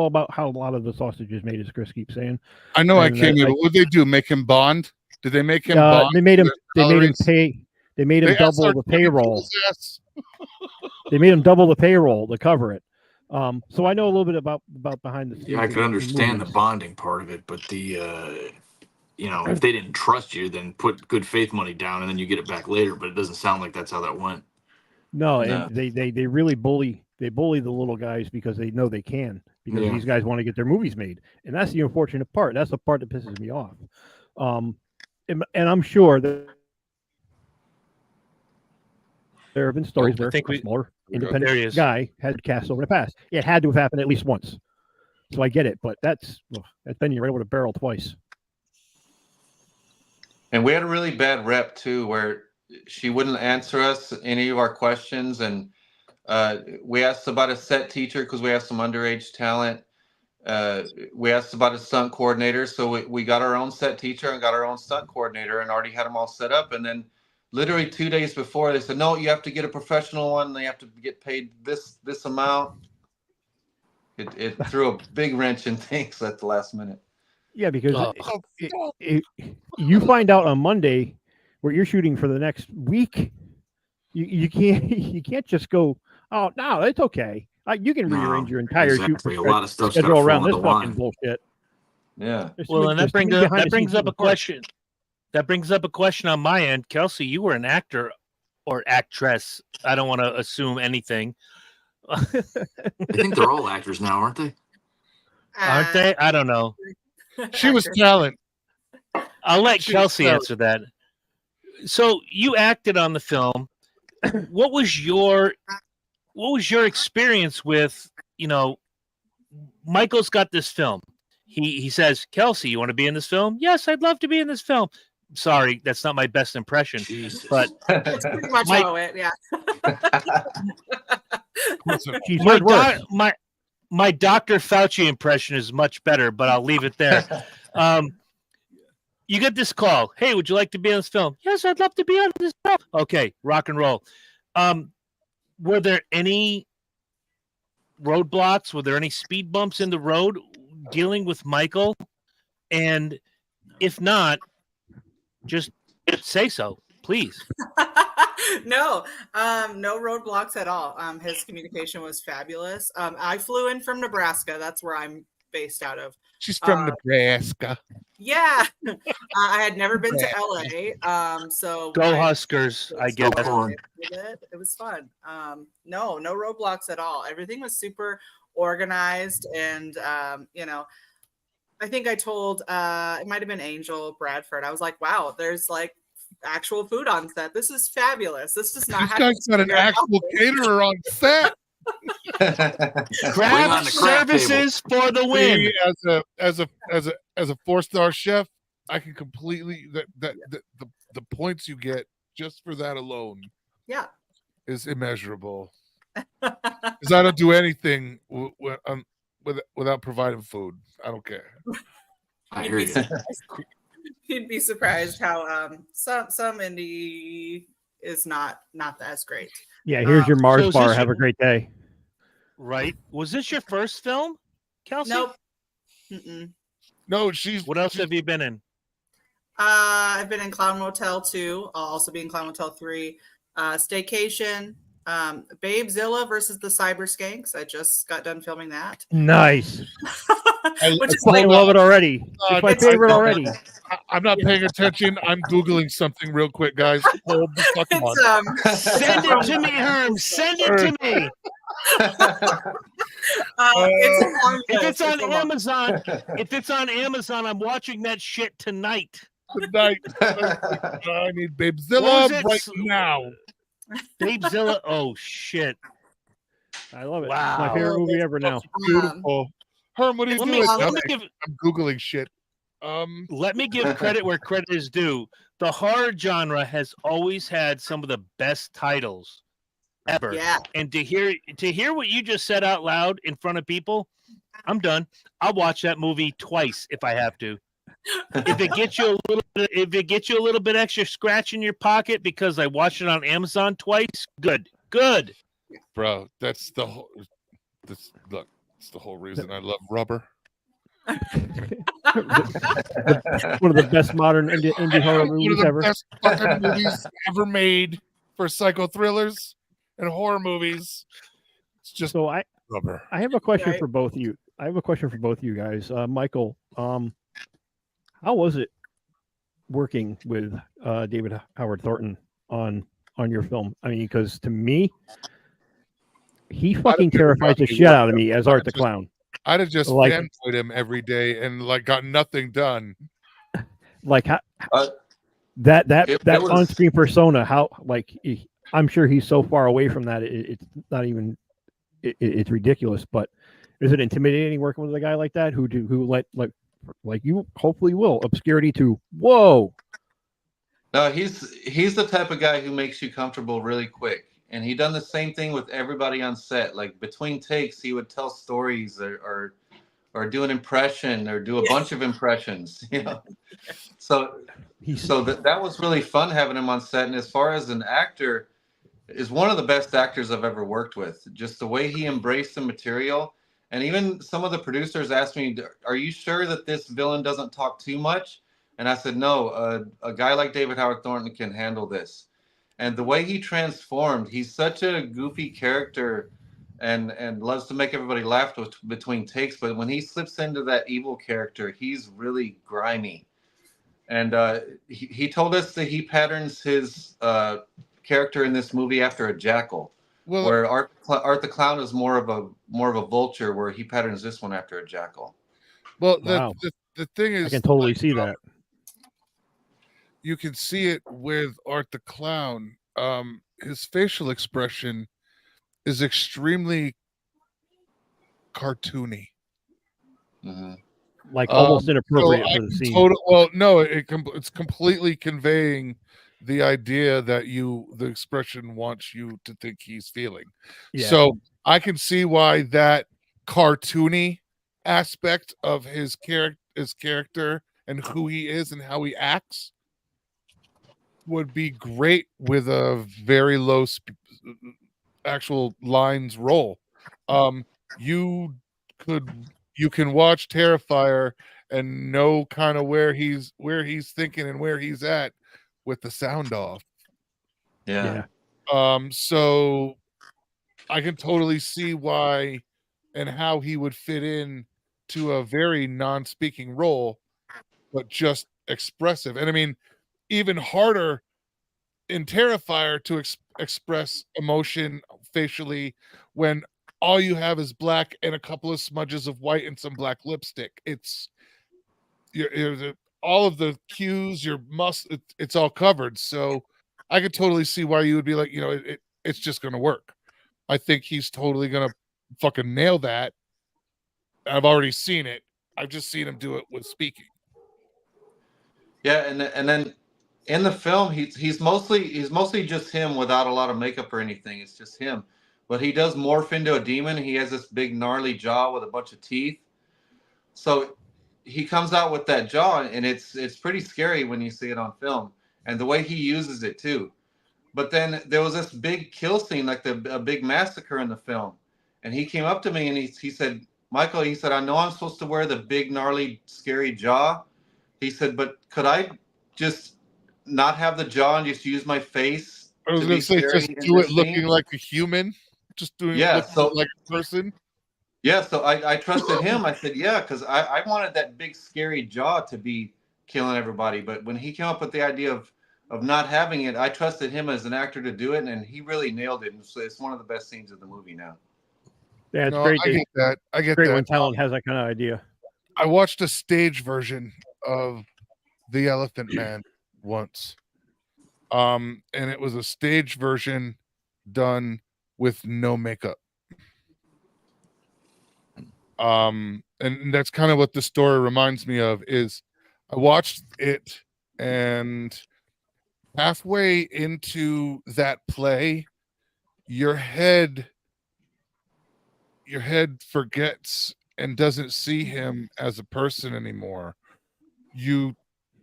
about how a lot of the sausage is made, as Chris keeps saying. I know. I came in. What did they do? Make him bond? Did they make him bond? They made him pay. They made him double the payroll. They made him double the payroll to cover it. So I know a little bit about behind the scenes. Yeah, I can understand the bonding part of it, but the if they didn't trust you, then put good faith money down and then you get it back later. But it doesn't sound like that's how that went. No. And they really bully the little guys because they know they can, because these guys want to get their movies made, and that's the unfortunate part. That's the part that pisses me off. And I'm sure that there have been stories where a smaller independent guy had cast over the past. It had to have happened at least once. So I get it, but that's been you right over the barrel twice. And we had a really bad rep too, where she wouldn't answer us any of our questions, and we asked about a set teacher because we have some underage talent. We asked about a stunt coordinator, so we got our own set teacher and got our own stunt coordinator and already had them all set up. And then literally 2 days before, they said, no, you have to get a professional one. They have to get paid this amount. It threw a big wrench in things at the last minute. Yeah, because you find out on Monday where you're shooting for the next week. You can't just go, oh no, it's okay. You can rearrange your entire shoot a lot of stuff schedule around this fucking bullshit. Yeah. Well, and that brings up a question. That brings up a question on my end. Kelsey, you were an actor or actress. I don't want to assume anything. I think they're all actors now, aren't they? Aren't they? I don't know. She was talent. I'll let Kelsey answer that. So you acted on the film. What was your experience with, Michael's got this film. he says, Kelsey, you want to be in this film? Yes, I'd love to be in this film. Sorry, that's not my best impression. Jesus. But It's pretty much how it, yeah. She's heard worse. My Dr. Fauci impression is much better, but I'll leave it there. You get this call. Hey, would you like to be on this film? Yes, I'd love to be on this film. Okay, rock and roll. Were there any roadblocks? Were there any speed bumps in the road dealing with Michael? And if not, just say so, please. No roadblocks at all. His communication was fabulous. I flew in from Nebraska. That's where I'm based out of. She's from Nebraska. Yeah. I had never been to LA. So go Huskers, I guess. It was fun. No roadblocks at all. Everything was super organized. And, I think I told, it might've been Angel Bradford. I was like, wow, there's like actual food on set. This is fabulous. This does not have guy's got an actual caterer on set. Craft services for the win. See, as a 4-star chef, I can completely the points you get just for that alone, is immeasurable. Because I don't do anything without providing food. I don't care. I hear you. You'd be surprised how some indie is not as great. Yeah, here's your Mars bar. Have a great day. Right? Was this your first film, Kelsey? Nope. Mm-mm. No, What else have you been in? I've been in Clown Motel 2. I'll also be in Clown Motel 3. Staycation. Babezilla versus the Cyber Skanks. I just got done filming that. Nice. I love it already. It's my favorite already. I'm not paying attention. I'm Googling something real quick, guys. Hold the fuck on. Send it to me, Herm. Send it to me. If it's on Amazon, I'm watching that shit tonight. I need Babezilla right now. Babezilla. Oh shit! I love it. Wow. It's my favorite movie ever now. Beautiful. Herm, what are you doing? I'm Googling shit. Let me give credit where credit is due. The horror genre has always had some of the best titles ever. Yeah. And to hear what you just said out loud in front of people, I'm done. I'll watch that movie twice if I have to. If it gets you a little bit extra scratch in your pocket because I watched it on Amazon twice, good. Bro, that's the whole it's the whole reason I love Rubber. One of the best modern indie horror movies ever. Best fucking movies ever made for psycho thrillers and horror movies. It's just Rubber. I have a question for both of you. Guys. Michael, how was it working with David Howard Thornton on your film? I mean, because to me, he fucking terrifies the shit out of me as Art the Clown. I'd have just fanboyed him every day and got nothing done. Like how that on-screen persona, how I'm sure he's so far away from that it's not even it's ridiculous. But is it intimidating working with a guy like that who like you hopefully will obscurity to whoa? No, he's the type of guy who makes you comfortable really quick. And he done the same thing with everybody on set. Like between takes, he would tell stories or do an impression or do a bunch of impressions. So that was really fun having him on set. And as far as an actor, is one of the best actors I've ever worked with. Just the way he embraced the material. And even some of the producers asked me, "Are you sure that this villain doesn't talk too much?" And I said, "No, a guy like David Howard Thornton can handle this." And the way he transformed, he's such a goofy character and loves to make everybody laugh between takes. But when he slips into that evil character, he's really grimy. And he told us that he patterns his character in this movie after a jackal, where Art the Clown is more of a vulture, where he patterns this one after a jackal. Well, wow. the thing is, I can totally see that. You can see it with Art the Clown. His facial expression is extremely cartoony. Mm-hmm. like almost inappropriate so for the scene. Well, no, it's completely conveying the idea that the expression wants you to think he's feeling. Yeah. So I can see why that cartoony aspect of his character and who he is and how he acts would be great with a very low actual lines roll. You can watch Terrifier and know kind of where he's thinking and where he's at with the sound off. Yeah. So I can totally see why and how he would fit in to a very non-speaking role, but just expressive. And I mean, even harder in Terrifier to express emotion facially when all you have is black and a couple of smudges of white and some black lipstick. It's all of the cues, it's all covered. So I could totally see why you would be like, it's just going to work. I think he's totally going to fucking nail that. I've already seen it. I've just seen him do it with speaking. Yeah, and then in the film, he's mostly just him without a lot of makeup or anything. It's just him, but he does morph into a demon. He has this big gnarly jaw with a bunch of teeth. So he comes out with that jaw, and it's pretty scary when you see it on film, and the way he uses it too. But then there was this big kill scene, like a big massacre in the film, and he came up to me and he said, "Michael," he said, "I know I'm supposed to wear the big gnarly scary jaw." He said, "But could I just not have the jaw and just use my face?" I was going to say, just do it looking like a human, just looking like a person. Yeah, so I trusted him. I said, yeah, because I wanted that big scary jaw to be killing everybody. But when he came up with the idea of not having it, I trusted him as an actor to do it, and he really nailed it. And so it's one of the best scenes of the movie now. Yeah, it's great. I get that. I get great that. when talent has that kind of idea. I watched a stage version of The Elephant Man once. And it was a stage version done with no makeup. And that's kind of what the story reminds me of. Is I watched it, and halfway into that play, your head forgets and doesn't see him as a person anymore.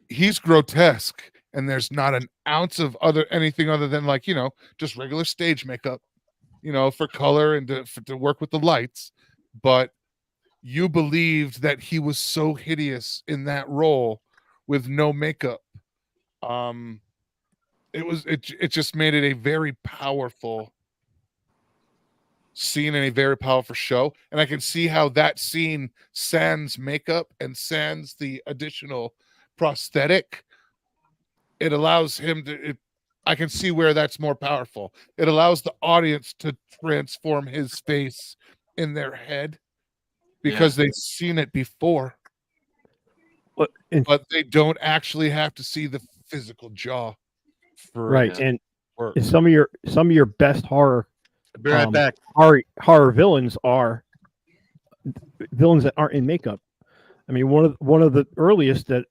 He's grotesque, and there's not an ounce of anything other than just regular stage makeup, for color and to work with the lights. But you believed that he was so hideous in that role with no makeup. It just made it a very powerful scene and a very powerful show. And I can see how that scene, sans makeup and sans the additional prosthetic, it allows him to I can see where that's more powerful. It allows the audience to transform his face in their head because they've seen it before. But they don't actually have to see the physical jaw for right. And some of your best horror back. horror villains are villains that aren't in makeup. I mean, one of the earliest that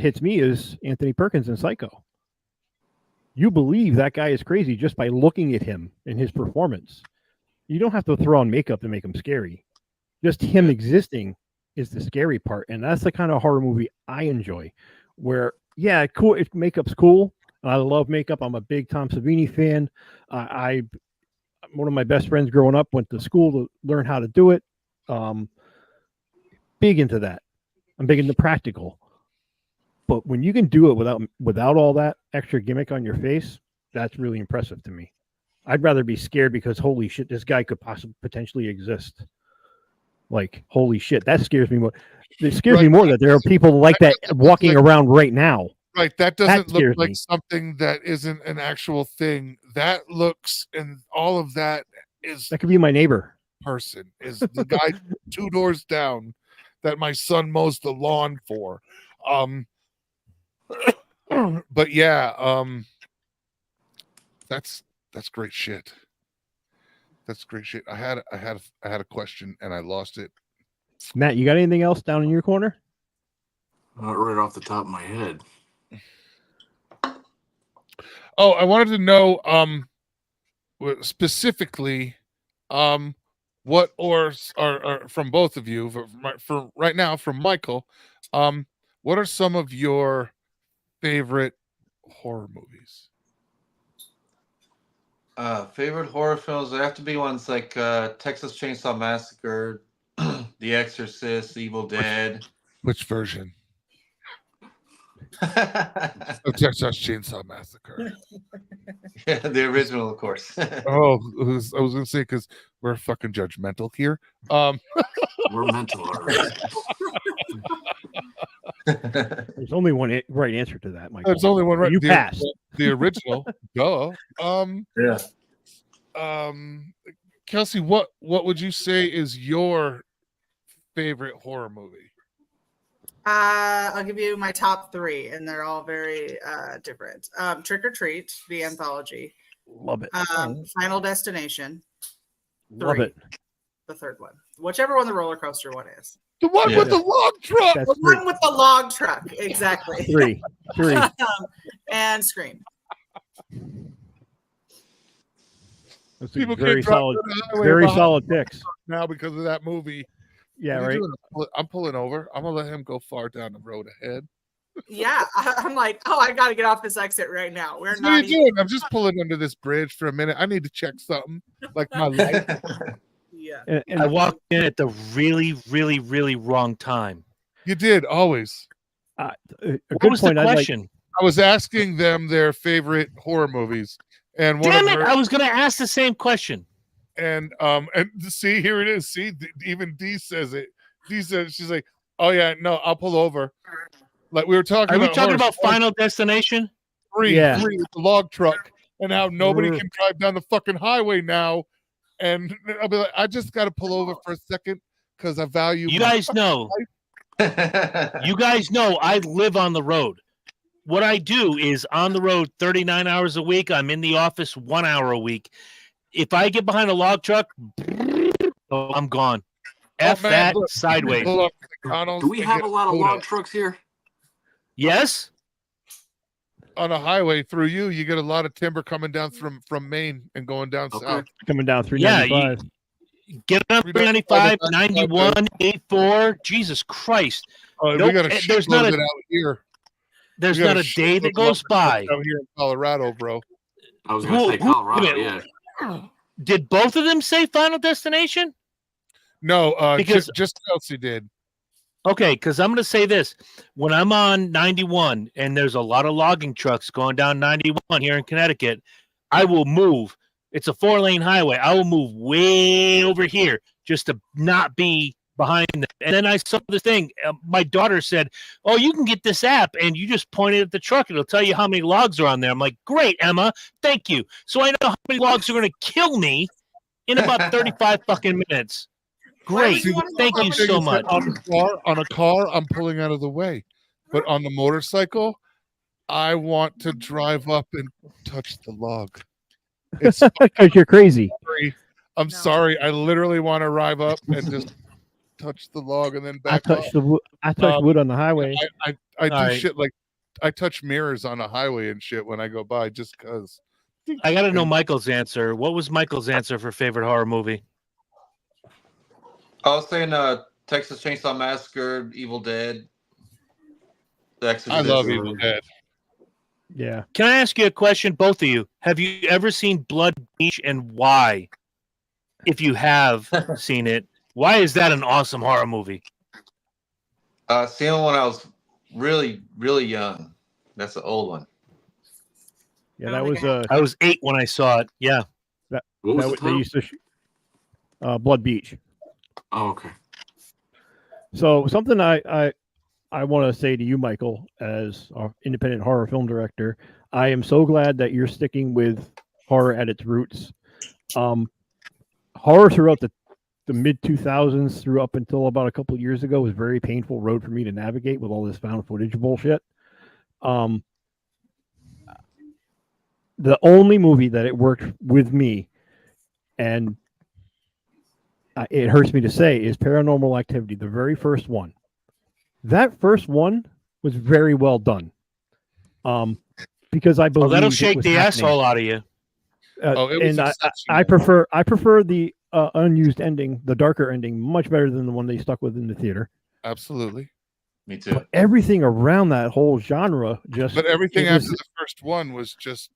hits me is Anthony Perkins in Psycho. You believe that guy is crazy just by looking at him and his performance. You don't have to throw on makeup to make him scary. Just him existing is the scary part, and that's the kind of horror movie I enjoy. Where cool, if makeup's cool, and I love makeup. I'm a big Tom Savini fan. One of my best friends growing up went to school to learn how to do it. Big into that. I'm big into practical. But when you can do it without all that extra gimmick on your face, that's really impressive to me. I'd rather be scared because holy shit, this guy could potentially exist. Like, holy shit, that scares me more. It scares me more that there are people like that walking around right now. Right, that doesn't look like something that isn't an actual thing. That looks, and all of that could be my neighbor. Person is the guy 2 doors down that my son mows the lawn for. But that's great shit. That's great shit. I had a question and I lost it. Matt, you got anything else down in your corner? Not right off the top of my head. Oh, I wanted to know specifically what are from both of you for right now from Michael, what are some of your favorite horror movies? Favorite horror films? There have to be ones like Texas Chainsaw Massacre, The Exorcist, Evil Dead. Which version of Texas Chainsaw Massacre? Yeah, the original, of course. Oh, I was gonna say because we're fucking judgmental here. We're mental already. There's only one right answer to that, Michael. There's only one right. You passed. The original. Duh. Yeah. Kelsey, what would you say is your favorite horror movie? I'll give you my top 3, and they're all very different. Trick or Treat, the anthology. Love it. Final Destination. Love 3, it. the third one. Whichever one the roller coaster one is. The one with the log truck. That's The 3. one with the log truck. Exactly. 3. And Scream. That's a People very can't drive solid, down the highway very behind solid picks. now because of that movie. Yeah, What are you right. doing? I'm pulling over. I'm gonna let him go far down the road ahead. Yeah. I'm like, oh, I got to get off this exit right now. We're What are not you doing? I'm just pulling under this bridge for a minute. I need to check something, like my light. Yeah. And I walked in at the really, really, really wrong time. You did always. a What good was point. the I'd like. question? I was asking them their favorite horror movies, and one Damn of it! her, I was going to ask the same question. and see, here it is. See, even Dee says it. Dee says, she's like, oh yeah, no, I'll pull over. Like we were talking Are we about talking horror. about Final Destination? three Yeah. with the log truck, and how nobody Brr. can drive down the fucking highway now. And I'll be like, I just got to pull over for a second because I value You my guys know. You guys know I live on the road. What I do is on the road 39 hours a week. I'm in the office 1 hour a week. If I get behind a log truck, I'm gone. F man, that look. sideways. pull up to McDonald's Do we and have get a lot of food log up. trucks here? Yes? On a highway through you get a lot of timber coming down from Maine and going down Okay. south. Coming down Yeah, 395. Get on 395, 395, 91, 84. Jesus Christ. Oh, Nope, we got a there's not shitload a- of it out here. There's We got not a day shitload that of goes log trucks by. out here in Colorado, bro. I was going to say Who- Colorado. wait, Yeah. Did both of them say Final Destination? No, Because- just Kelsey did. Okay, because I'm going to say this. When I'm on 91 and there's a lot of logging trucks going down 91 here in Connecticut, I will move. It's a 4-lane highway. I will move way over here just to not be behind them. And then I saw this thing. My daughter said, oh, you can get this app and you just point it at the truck. It'll tell you how many logs are on there. I'm like, great, Emma. Thank you. So I know how many logs are going to kill me in about 35 fucking minutes. Great. See, the Thank you so much. On a car, I'm pulling out of the way. But on the motorcycle, I want to drive up and touch the log. It's Because you're crazy. sorry. I'm No. sorry. I literally want to drive up and just touch the log and then I back touched up. the wood. I touched Um, wood on the highway. I do All right. shit like I touch mirrors on a highway and shit when I go by just because. I got to know Michael's answer. What was Michael's answer for favorite horror movie? I was saying Texas Chainsaw Massacre, Evil Dead, The Exorcist. I love Evil Dead. Yeah. Can I ask you a question, both of you? Have you ever seen Blood Beach, and why? If you have seen it, why is that an awesome horror movie? Seen it when I was really, really young. That's an old one. Yeah, I that don't was think I was 8 when I saw it. Yeah. What was the they title? used to Blood Beach. Oh, okay. So something I want to say to you, Michael, as our independent horror film director, I am so glad that you're sticking with horror at its roots. Horror throughout the mid 2000s through up until about a couple of years ago was a very painful road for me to navigate with all this found footage bullshit. The only movie that it worked with me, and it hurts me to say, is Paranormal Activity, the very first one. That first one was very well done. Because I believe that'll it shake was the happening. asshole out of you. It was And I prefer the unused ending, the darker ending, much better than the one they stuck with in the theater. Absolutely. Me too. But everything around that whole genre But everything after the first one was just.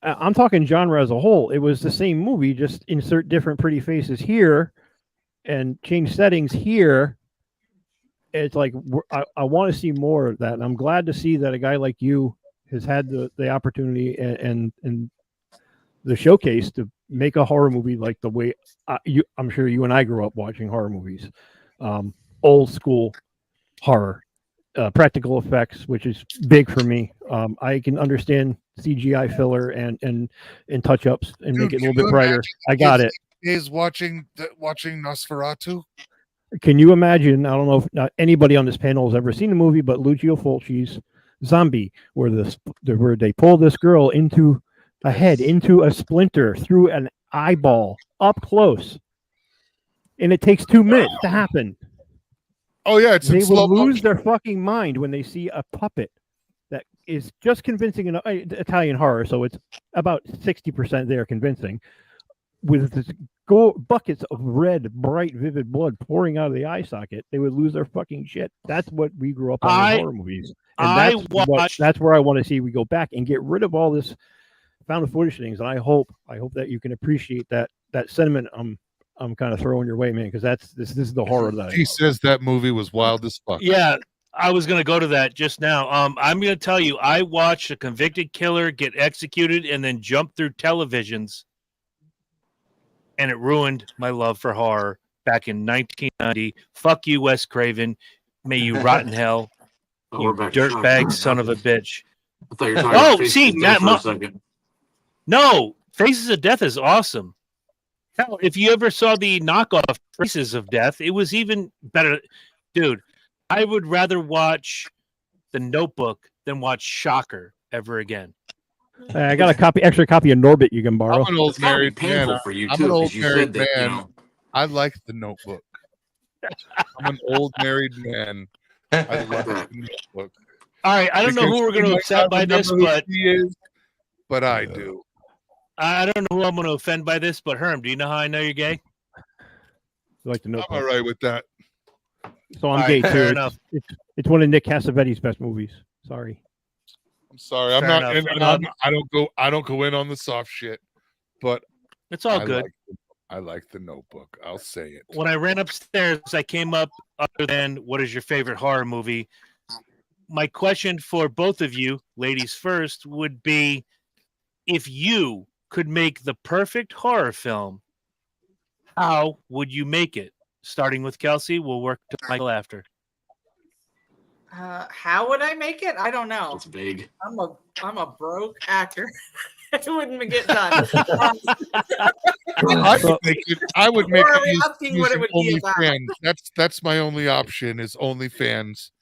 I'm talking genre as a whole. It was the same movie, just insert different pretty faces here and change settings here. It's like I want to see more of that. And I'm glad to see that a guy like you has had the opportunity and the showcase to make a horror movie like the way I'm sure you and I grew up watching horror movies. Old school horror, practical effects, which is big for me. I can understand CGI filler and touch ups and make it a little bit brighter. I got it. Is watching Nosferatu. Can you imagine? I don't know if not anybody on this panel has ever seen the movie, but Lucio Fulci's Zombie, where they pull this girl into a head, into a splinter, through an eyeball, up close, and it takes 2 minutes to happen. Oh yeah, they will lose their fucking mind when they see a puppet that is just convincing in Italian horror. So it's about 60% there convincing, with this buckets of red, bright, vivid blood pouring out of the eye socket. They would lose their fucking shit. That's what we grew up on in horror movies, and that's where I want to see we go back and get rid of all this found footage things. And I hope that you can appreciate that sentiment. I'm kind of throwing your way, man, because this is the horror that he says that movie was wild as fuck. Yeah, I was going to go to that just now. I'm going to tell you, I watched a convicted killer get executed and then jump through televisions, and it ruined my love for horror back in 1990. Fuck you, Wes Craven. May you rot in hell. You dirtbag son of a bitch. I thought you were talking about see, Matt, for a second. No, Faces of Death is awesome. Hell, if you ever saw the knockoff Faces of Death, it was even better. Dude, I would rather watch The Notebook than watch Shocker ever again. I got extra copy of Norbit you can borrow. I'm an old married man. For you I'm too, an old you married said that, man. you know. I like The Notebook. I'm an old married man. I like The Notebook. All right, I don't know who we're going to upset by this, but I do. I don't know who I'm going to offend by this, but Herm, do you know how I know you're gay? You like The Notebook? I'm all right with that. So I'm gay too. It's one of Nick Cassavetes' best movies. Sorry. I'm sorry. I'm not. I don't go in on the soft shit, but it's all good. I like The Notebook. I'll say it. When I ran upstairs, I came up other than what is your favorite horror movie? My question for both of you, ladies first, would be if you could make the perfect horror film, how would you make it? Starting with Kelsey, we'll work to Michael after. How would I make it? I don't know. It's big. I'm a broke actor. It wouldn't get done. I would make it asking what it would be about. That's my only option is OnlyFans.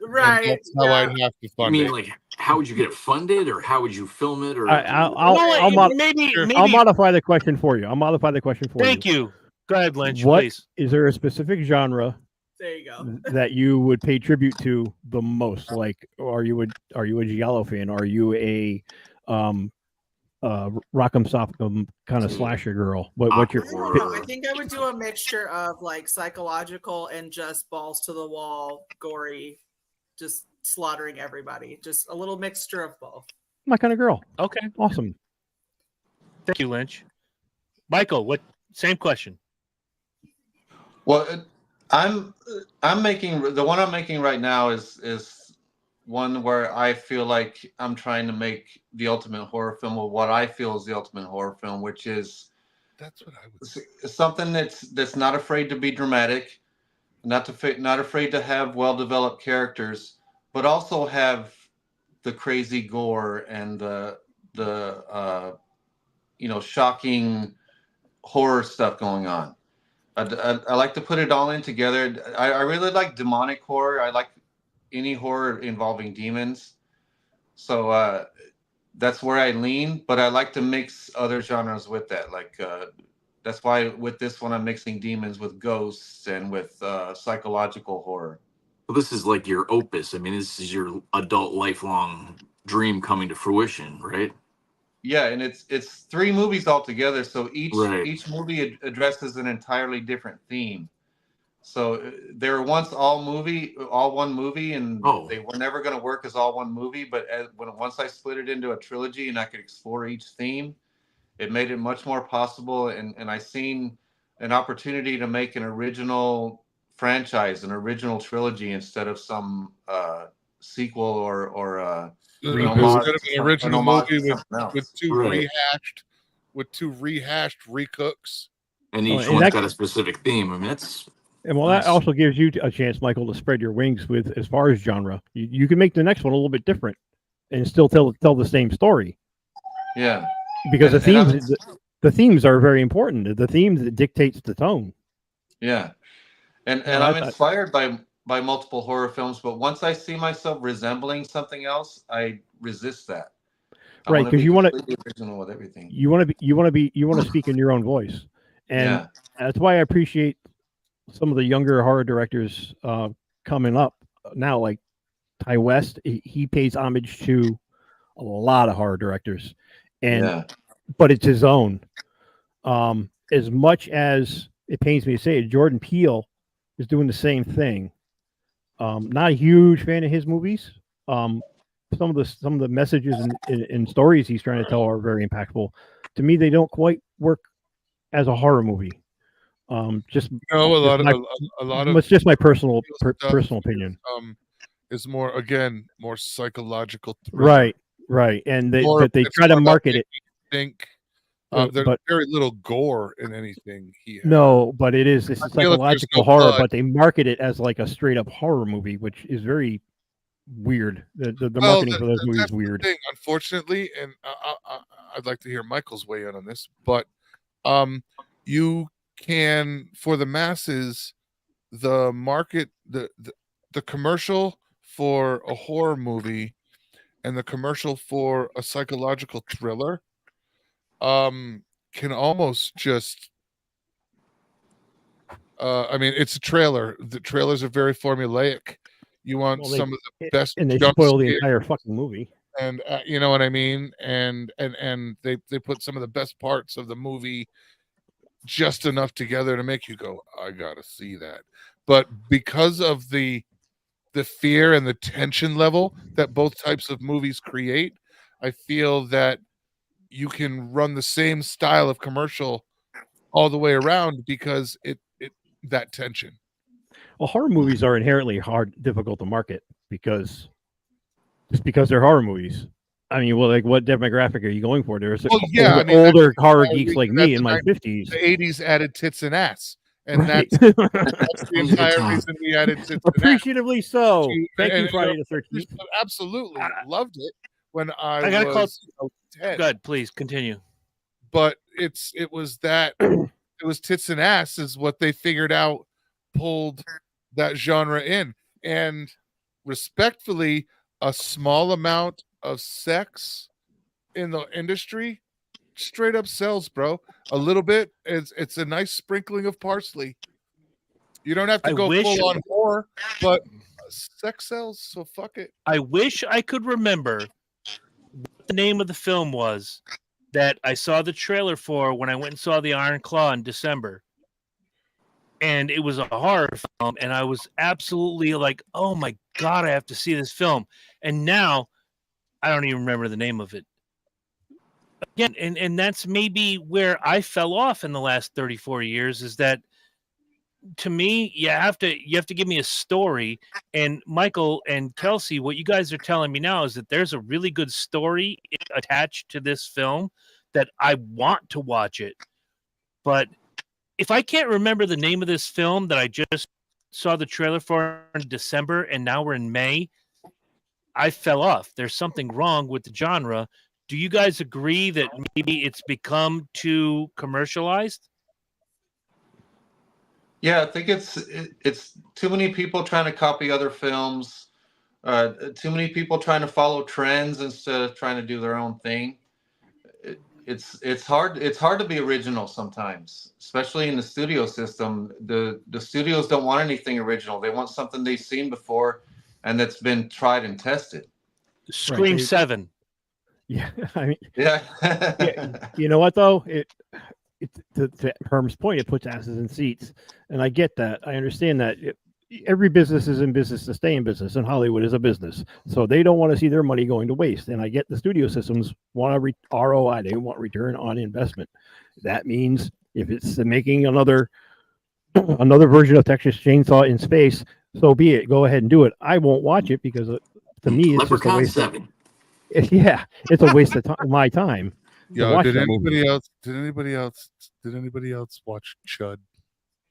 Right. That's how I'd have to fund it. Like, how would you get it funded, or how would you film it? Or I'll modify the question for you. Thank you. Go ahead, Lynch. Please. Is there a specific genre? There you go. That you would pay tribute to the most? Like, are you a Giallo fan? Are you a Rock'em Sock'em kind of slasher girl? What's your? I think I would do a mixture of like psychological and just balls to the wall, gory, just slaughtering everybody. Just a little mixture of both. My kind of girl. Okay. Awesome. Thank you, Lynch. Michael, same question. Well, I'm making the one I'm making right now is one where I feel like I'm trying to make the ultimate horror film, or what I feel is the ultimate horror film, which is something that's not afraid to be dramatic, not afraid to have well-developed characters, but also have the crazy gore and the shocking horror stuff going on. I like to put it all in together. I really like demonic horror. I like any horror involving demons. So that's where I lean, but I like to mix other genres with that, like that's why with this one I'm mixing demons with ghosts and with psychological horror. Well, this is like your opus. I mean, this is your adult lifelong dream coming to fruition, right? Yeah, and it's 3 movies altogether, so Right. each movie addresses an entirely different theme. So they were once all one movie, and Oh, they were never going to work as all one movie. But once I split it into a trilogy and I could explore each theme, it made it much more possible. And I seen an opportunity to make an original franchise, an original trilogy, instead of some sequel or an homage Instead of to an original homage to movie something else. right. with two rehashed recooks. And Oh, each and one's that- got a specific theme. I mean, that's And well, nice. that also gives you a chance, Michael, to spread your wings with as far as genre. You can make the next one a little bit different and still tell the same story. Yeah, Because And the themes are very important. The themes that dictates the tone. yeah, and Well, I'm inspired by multiple horror films, but once I see myself resembling something else, I resist that. Right, because you want to original with everything. you want to speak in your own voice, and Yeah. that's why I appreciate some of the younger horror directors coming up now, like Ty West. He pays homage to a lot of horror directors, and but it's his own. As much as it pains me to say it, Jordan Peele is doing the same thing. Not a huge fan of his movies. Some of the messages and stories he's trying to tell are very impactful. To me, they don't quite work as a horror movie. Just a lot of it's just my personal stuff opinion. Is more psychological thriller. Right, and they It's try to more about market it. Think There's there's very little gore in anything he has. No, but it's I feel like there's psychological no horror, blood. but they market it as like a straight up horror movie, which is very weird. The Well, marketing for those movies that's is weird. the thing, unfortunately, and I'd like to hear Michael's weigh in on this, but you can, for the masses, the market, the commercial for a horror movie and the commercial for a psychological thriller can almost just I mean, it's a trailer. The trailers are very formulaic. You want some of the best, and they jump spoil the scares, entire fucking movie. and you know what I mean. And they put some of the best parts of the movie just enough together to make you go, I gotta see that. But because of the fear and the tension level that both types of movies create, I feel that you can run the same style of commercial all the way around because it that tension. Well, horror movies are inherently difficult to market because they're horror movies. I mean, well, like what demographic are you going for? There's older horror geeks like me in my 50s. The 80s added tits and ass. And Right. that's the entire reason we added tits and ass. Appreciatively so. Thank you, And, Friday the 13th. Absolutely. Loved it when I gotta was call. 10. Good, please continue. But it was tits and ass is what they figured out pulled that genre in. And respectfully, a small amount of sex in the industry straight up sells, bro. A little bit. It's a nice sprinkling of parsley. You don't have to go full on horror, but sex sells, so fuck it. I wish I could remember what the name of the film was that I saw the trailer for when I went and saw The Iron Claw in December. And it was a horror film, and I was absolutely like, oh my God, I have to see this film. And now I don't even remember the name of it. Again, and that's maybe where I fell off in the last 34 years, is that to me, you have to give me a story. And Michael and Kelsey, what you guys are telling me now is that there's a really good story attached to this film that I want to watch it. But if I can't remember the name of this film that I just saw the trailer for in December and now we're in May, I fell off. There's something wrong with the genre. Do you guys agree that maybe it's become too commercialized? Yeah, I think it's too many people trying to copy other films, too many people trying to follow trends instead of trying to do their own thing. it's hard to be original sometimes, especially in the studio system. The studios don't want anything original. They want something they've seen before and that's been tried and tested. Scream 7. Yeah, I mean, Yeah. you know what though? It to Herm's point, it puts asses in seats, and I get that. I understand that. Every business is in business to stay in business, and Hollywood is a business, so they don't want to see their money going to waste. And I get the studio systems want a ROI; they want return on investment. That means if it's making another version of Texas Chainsaw in space, so be it. Go ahead and do it. I won't watch it because to me, it's just a waste. Yeah, it's a waste of my time. Yeah. Did anybody else watch Chud?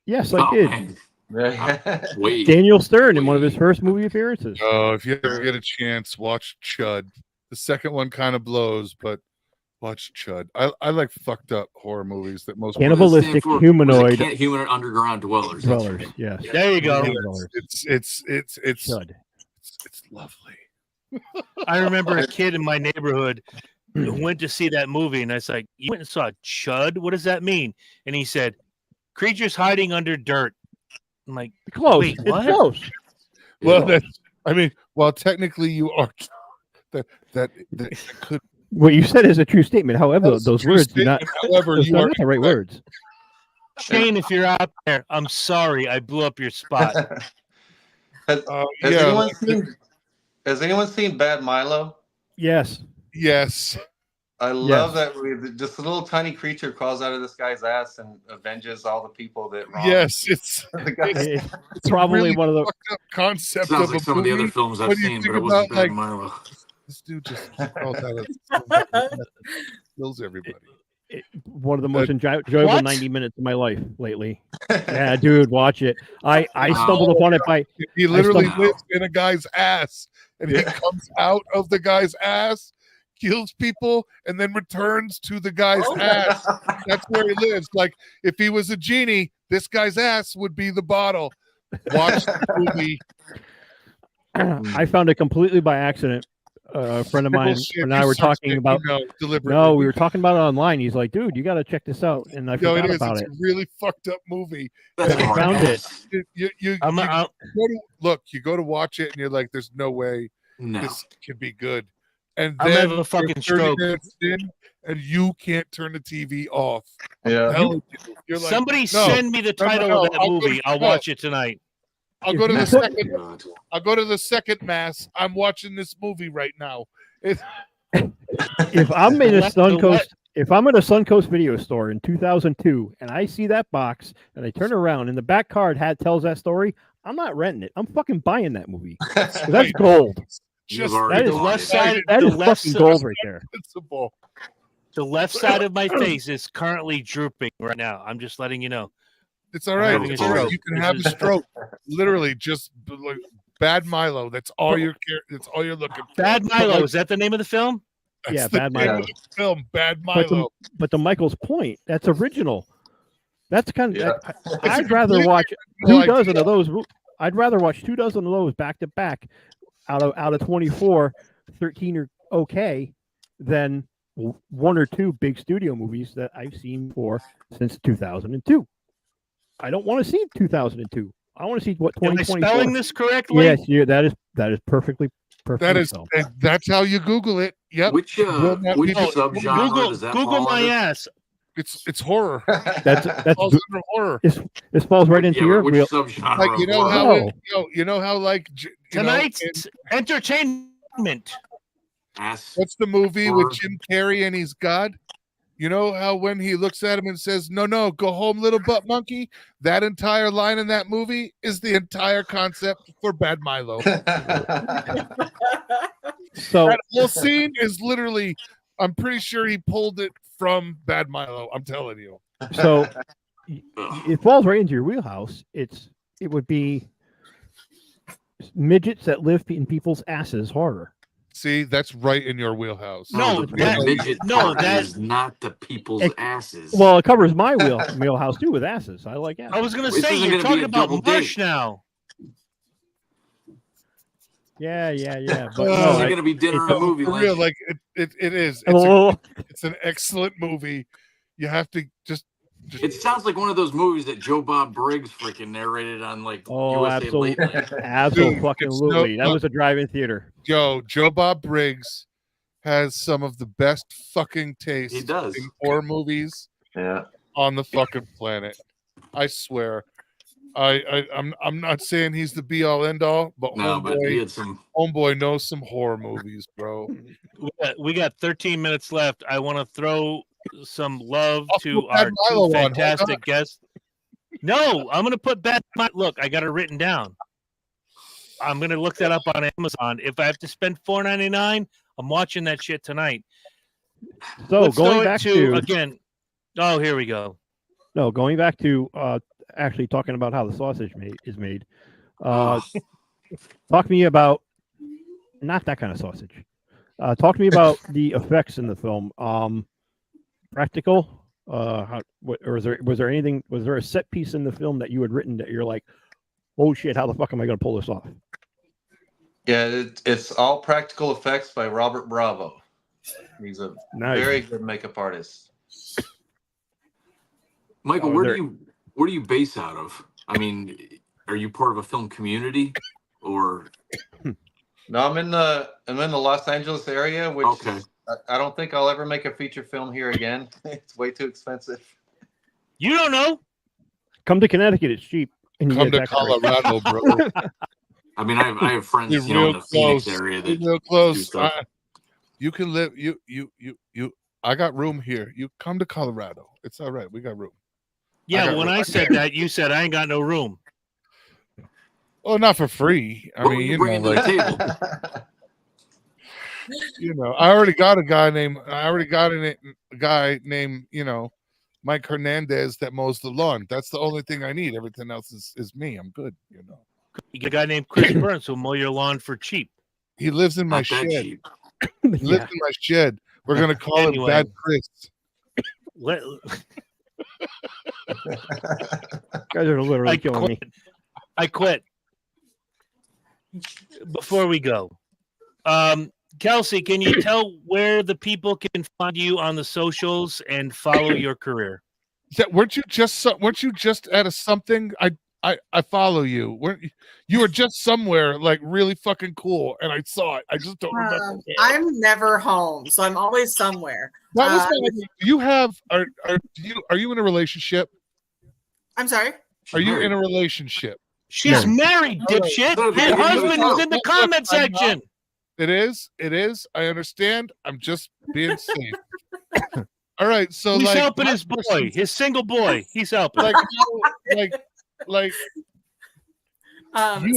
Yes, I did. Man. Wait. Daniel Stern in one of his first movie appearances. Oh, if you ever get a chance, watch Chud. The second one kind of blows, but watch Chud. I like fucked up horror movies that most cannibalistic humanoid human underground dwellers. Dwellers. Yes. There you go. It's Chud. It's lovely. I remember a kid in my neighborhood who went to see that movie, and I was like, "You went and saw Chud? What does that mean?" And he said, "Creatures hiding under dirt." I'm like, Close. Wait, it's what? close. Well, technically you are. That could. What you said is a true statement. However, That's those true words do statement. not. However, Those you are are not the right words. Shane, if you're out there, I'm sorry I blew up your spot. Has anyone seen Bad Milo? Yes. Yes. I love that movie. Just a little tiny creature crawls out of this guy's ass and avenges all the people that wrong. Yes, it's It's probably really one of the fucked up concept Sounds of like a some of the movie. other films I've When you seen, think but it wasn't about, Bad Milo. This dude just crawls out of kills everybody. one of the most enjoyable 90 minutes of my life lately. Yeah, dude, watch it. I stumbled upon it by He literally lives in a guy's ass, and he comes out of the guy's ass, kills people, and then returns to the guy's ass. That's where he lives. Like, if he was a genie, this guy's ass would be the bottle. Watch the movie. I found it completely by accident. A friend of mine and I were talking about. No, we were talking about it online. He's like, "Dude, you got to check this out." And I forgot about it. It's a really fucked up movie. I found it. You go to watch it, and you're like, "There's no way this can be good." And I'm then having a fucking stroke. And you can't turn the TV off. Yeah. You're like, somebody send me the title of that movie. I'll watch it tonight. I'll go to the second. I'll go to the second mass. I'm watching this movie right now. If I'm in a Suncoast video store in 2002 and I see that box and I turn around and the back card tells that story, I'm not renting it. I'm fucking buying that movie. That's gold. That is left side. That is fucking gold right there. The left side of my face is currently drooping right now. I'm just letting you know. It's all right. You can have a stroke. Literally, just like Bad Milo. That's all you're looking for. Bad Milo. Is that the name of the film? Yeah, Bad Milo. Film Bad Milo. But to Michael's point, that's original. That's kind of. I'd rather watch 2 dozen of those. I'd rather watch 2 dozen of those back to back, out of 24, 13 are okay, than 1 or 2 big studio movies that I've seen since 2002. I don't want to see 2002. I want to see what 2024. Am I spelling this correctly? Yes, that is perfectly. That's how you Google it. Yep. Which subgenre does that Google fall my under? ass. It's horror. That's falls under horror. This falls right into your which real subgenre. Like you know how like tonight's entertainment. What's the movie with Jim Carrey and he's God? You know how when he looks at him and says, "No, go home, little butt monkey." That entire line in that movie is the entire concept for Bad Milo. So that whole scene is literally, I'm pretty sure he pulled it from Bad Milo. I'm telling you. So it falls right into your wheelhouse. It would be midgets that live in people's asses horror. See, that's right in your wheelhouse. That is not the people's asses. Well, it covers my wheelhouse too with asses. I like asses. I was going to say, you're talking about Marsh now. Yeah. But it's going to be dinner in a movie. For real, like It is. Hello. It's an excellent movie. You have to just It sounds like one of those movies that Joe Bob Briggs freaking narrated on like Oh, USA Late Night. absolutely. That was a drive-in theater. Joe Bob Briggs has some of the best fucking taste He does. in horror movies on the fucking planet. I swear. I'm not saying he's the be all end all, but No, but he had some. homeboy knows some horror movies, bro. We got 13 minutes left. I want to throw some love I'll to put our Bad Milo two on. Hold on. fantastic guests. No, I'm going to put Bad Milo. Look, I got it written down. I'm going to look that up on Amazon. If I have to spend $4.99, I'm watching that shit tonight. So Let's going throw back it to again. Oh, here we go. No, going back to actually talking about how the sausage is made. Talk to me about not that kind of sausage. Talk to me about the effects in the film. Practical. Or was there anything? Was there a set piece in the film that you had written that you're like, oh shit, how the fuck am I going to pull this off? Yeah, it's all practical effects by Robert Bravo. He's a very good makeup artist. Michael, where do you base out of? I mean, are you part of a film community, or? No, I'm in the Los Angeles area, which okay. I don't think I'll ever make a feature film here again. It's way too expensive. You don't know. Come to Connecticut; it's cheap. And Come to Colorado, bro. I mean, I have friends in the Phoenix area that real close. do stuff. You can live. You. I got room here. You come to Colorado. It's all right. We got room. Yeah, when I said that, you said I ain't got no room. Oh, not for free. I mean, you bring to the table. I already got a guy named. Mike Hernandez that mows the lawn. That's the only thing I need. Everything else is me. I'm good. You get a guy named Chris Burns who'll mow your lawn for cheap. He lives in my shed. He lives in my shed. We're gonna call him Bad Chris. Guys are literally killing me. I quit. Before we go, Kelsey, can you tell where the people can find you on the socials and follow your career? Weren't you just at a something? I follow you. You were just somewhere like really fucking cool, and I saw it. I just don't remember. I'm never home, so I'm always somewhere. That was you have. Are you in a relationship? I'm sorry. Are you in a relationship? She's married, dipshit. Her husband is in the comment section. It is. I understand. I'm just being safe. All right. So he's helping his boy, his single boy. He's helping. You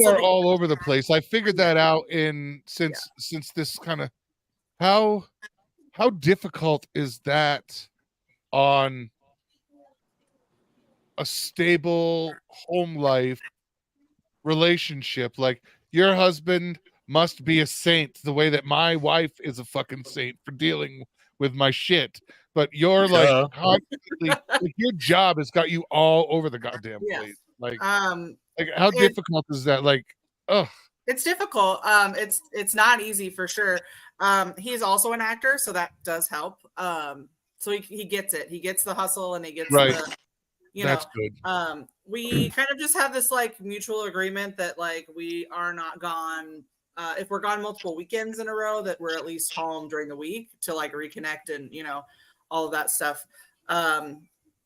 are all over the place. I figured that out since this kind of how difficult is that on a stable home life relationship? Like your husband must be a saint the way that my wife is a fucking saint for dealing with my shit. But you're like constantly, like, your job has got you all over the goddamn place. Like how difficult is that? Like, it's difficult. It's not easy for sure. He's also an actor, so that does help. So he gets it. He gets the hustle and he gets That's good. We kind of just have this like mutual agreement that like we are not gone. If we're gone multiple weekends in a row, that we're at least home during the week to like reconnect and all of that stuff.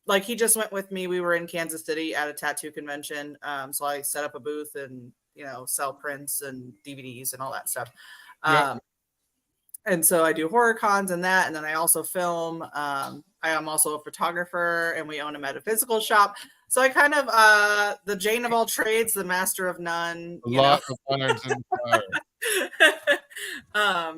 Like he just went with me. We were in Kansas City at a tattoo convention. So I set up a booth and sell prints and DVDs and all that stuff. And so I do horror cons and that, and then I also film. I am also a photographer, and we own a metaphysical shop. So I kind of the Jane of all trades, the master of none. A lot of irons in the fire.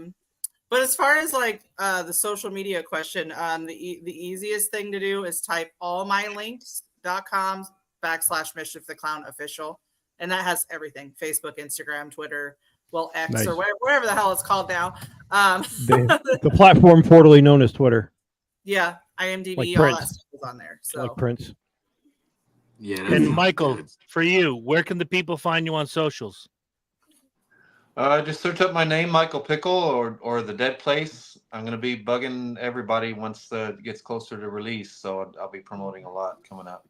But as far as like the social media question, the easiest thing to do is type allmylinks.com/Mischief the Clown official, and that has everything: Facebook, Instagram, Twitter. Well, X or whatever the hell it's called now. The platform formerly known as Twitter. Yeah, IMDb, like all that stuff is on there. So. Like Prince. Yeah. And Michael, for you, where can the people find you on socials? Just search up my name, Michael Pickle, or The Dead Place. I'm gonna be bugging everybody once it gets closer to release, so I'll be promoting a lot coming up.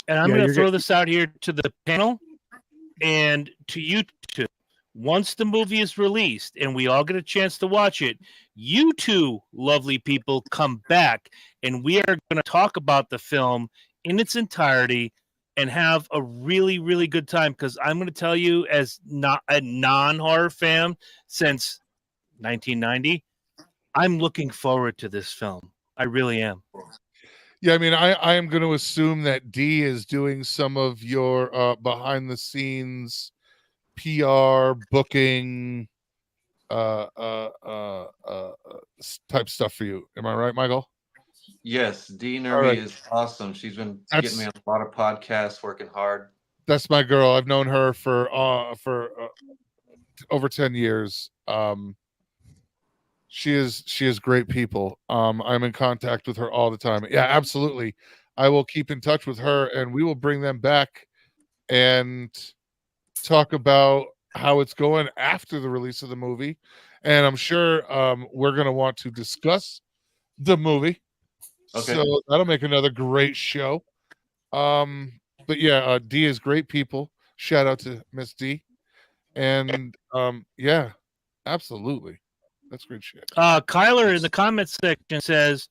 And I'm going to throw this out here to the panel and to you two. Once the movie is released and we all get a chance to watch it, you two lovely people come back and we are going to talk about the film in its entirety and have a really, really good time. Because I'm going to tell you, as not a non-horror fan since 1990, I'm looking forward to this film. I really am. Yeah, I mean, I am going to assume that D is doing some of your behind the scenes PR booking type stuff for you. Am I right, Michael? Yes, Dee Nervy is awesome. She's been getting me on a lot of podcasts, working hard. That's my girl. I've known her for over 10 years. She is great people. I'm in contact with her all the time. Yeah, absolutely. I will keep in touch with her and we will bring them back and talk about how it's going after the release of the movie. And I'm sure we're going to want to discuss the movie. Okay. So that'll make another great show. But yeah, D is great people. Shout out to Miss D. And yeah, absolutely. That's great shit. Kyler in the comments section says,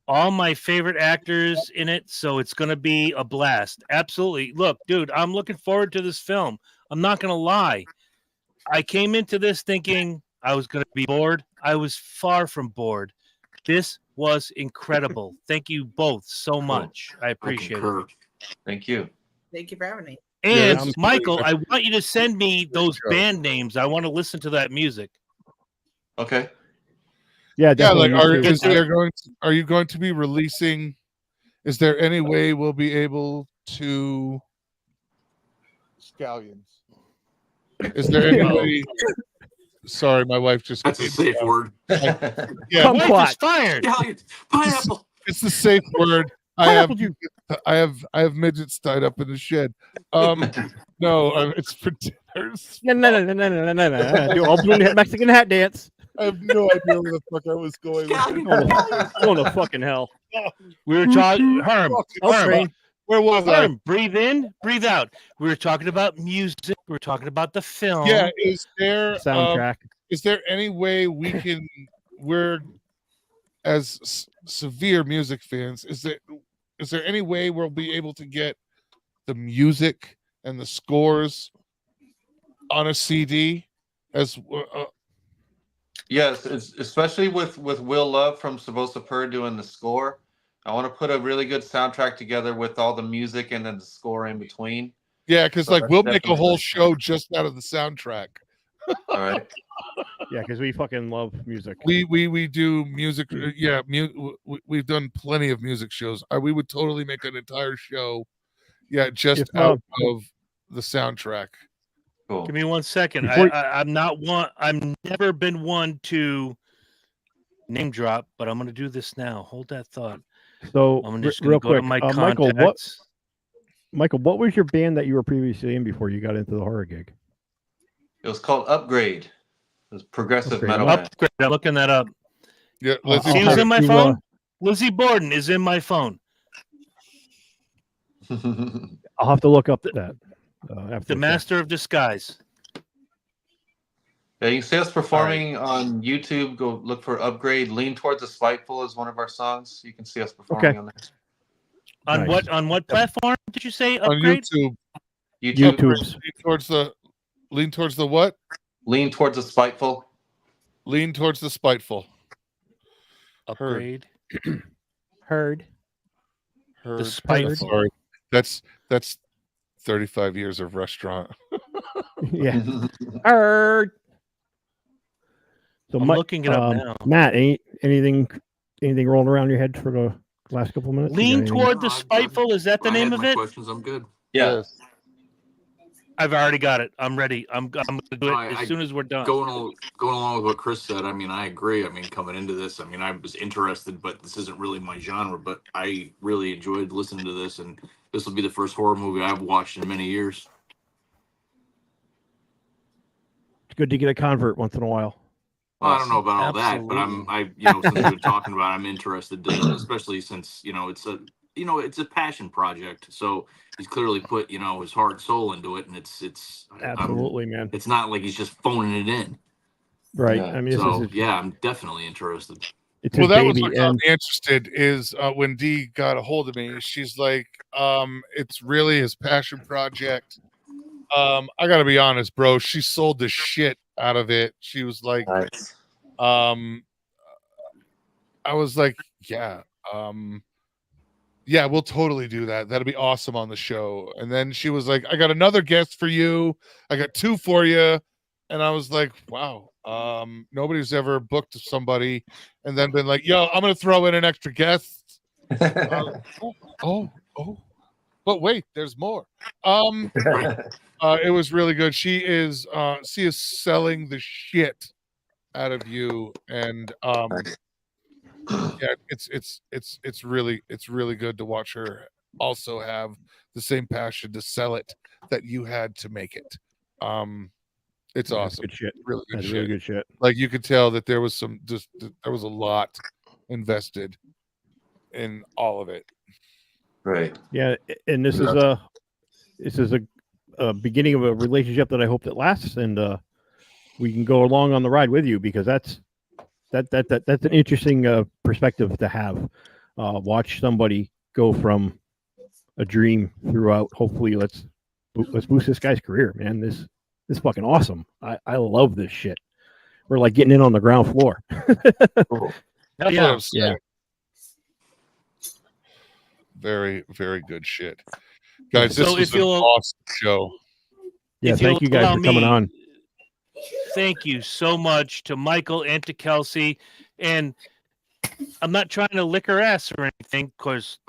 all my favorite actors in it, so it's going to be a blast. Absolutely. Look, dude, I'm looking forward to this film. I'm not going to lie. I came into this thinking I was going to be bored. I was far from bored. This was incredible. Thank you both so much. I appreciate it. Thank you. Thank you for having me. And Michael, I want you to send me those band names. I want to listen to that music. Okay. Yeah, like are you going to be releasing? Is there any way we'll be able to scallions? Is there any way? Sorry, my wife just. That's a safe word. Yeah, wife is fired. Scallions, pineapple. It's the safe word. I have midgets tied up in the shed. No, it's for dinners. No. Do all blue Mexican hat dance. I have no idea where the fuck I was going. Going to fucking hell. We were talking, Herm. Where was I? Breathe in, breathe out. We were talking about music. We were talking about the film. Yeah, is there soundtrack? Is there any way we can? We're as severe music fans. Is there any way we'll be able to get the music and the scores on a CD? Yes, especially with Will Love from Sabosa Purr doing the score. I want to put a really good soundtrack together with all the music and then the score in between. Yeah, because we'll make a whole show just out of the soundtrack. All right. Yeah, because we fucking love music. We do music. Yeah, we've done plenty of music shows. We would totally make an entire show. Yeah, just out of the soundtrack. Cool. Give me 1 second. I'm not one. I've never been one to name drop, but I'm going to do this now. Hold that thought. So I'm just real go quick, to my Michael, what was your band that you were previously in before you got into the horror gig? It was called Upgrade. It was progressive metal. Upgrade. I'm looking that up. Yeah, Lizzie's in my phone. Lizzie Borden is in my phone. I'll have to look up that. The Master of Disguise. Yeah, you can see us performing on YouTube. Go look for Upgrade. Lean Towards the Spiteful is one of our songs. You can see us performing on there. On what platform did you say? Upgrade? On YouTube. Lean towards the what? Lean Towards the Spiteful. Lean Towards the Spiteful. Upgrade. Heard. The Spiteful. Sorry. That's 35 years of restaurant. Yeah. Heard. So I'm looking it up now. Matt, anything rolling around your head for the last couple of minutes? Lean Toward the Spiteful. Is that the name of it? Questions. I'm good. Yeah. Yes. I've already got it. I'm ready. I'm going to do it as soon as we're done. Going along with what Chris said, I mean, I agree. I mean, coming into this, I mean, I was interested, but this isn't really my genre. But I really enjoyed listening to this, and this will be the first horror movie I've watched in many years. It's good to get a convert once in a while. Well, I don't know about all that, but since we've been talking about it, I'm interested to, especially since, it's a passion project. So he's clearly put, his heart and soul into it, and it's Absolutely, man. It's not like he's just phoning it in. Right. Yeah. I mean, I'm definitely interested. It's Well, his that was baby, what got and me interested is when Dee got a hold of me. She's like, it's really his passion project. I got to be honest, bro. She sold the shit out of it. She was like, Nice. I was like, yeah, we'll totally do that. That'd be awesome on the show. And then she was like, I got another guest for you. I got 2 for you. And I was like, wow, nobody's ever booked somebody and then been like, yo, I'm going to throw in an extra guest. But wait, there's more. It was really good. She is selling the shit out of you. And yeah, it's really good to watch her also have the same passion to sell it that you had to make it. It's awesome. Good shit. Really good shit. Really good shit. Like you could tell that there was there was a lot invested in all of it. Right. Yeah, and this is a beginning of a relationship that I hope that lasts, and we can go along on the ride with you, because that's an interesting perspective to have. Watch somebody go from a dream throughout. Hopefully, let's boost this guy's career, man. This is fucking awesome. I love this shit. We're like getting in on the ground floor. Cool. That's Yeah. what I'm saying. Yeah. Very, very good shit. Guys, this So was if an you'll- awesome show. Yeah, If thank you'll you guys allow for coming me, on. Thank you so much to Michael and to Kelsey. And I'm not trying to lick her ass or anything, because,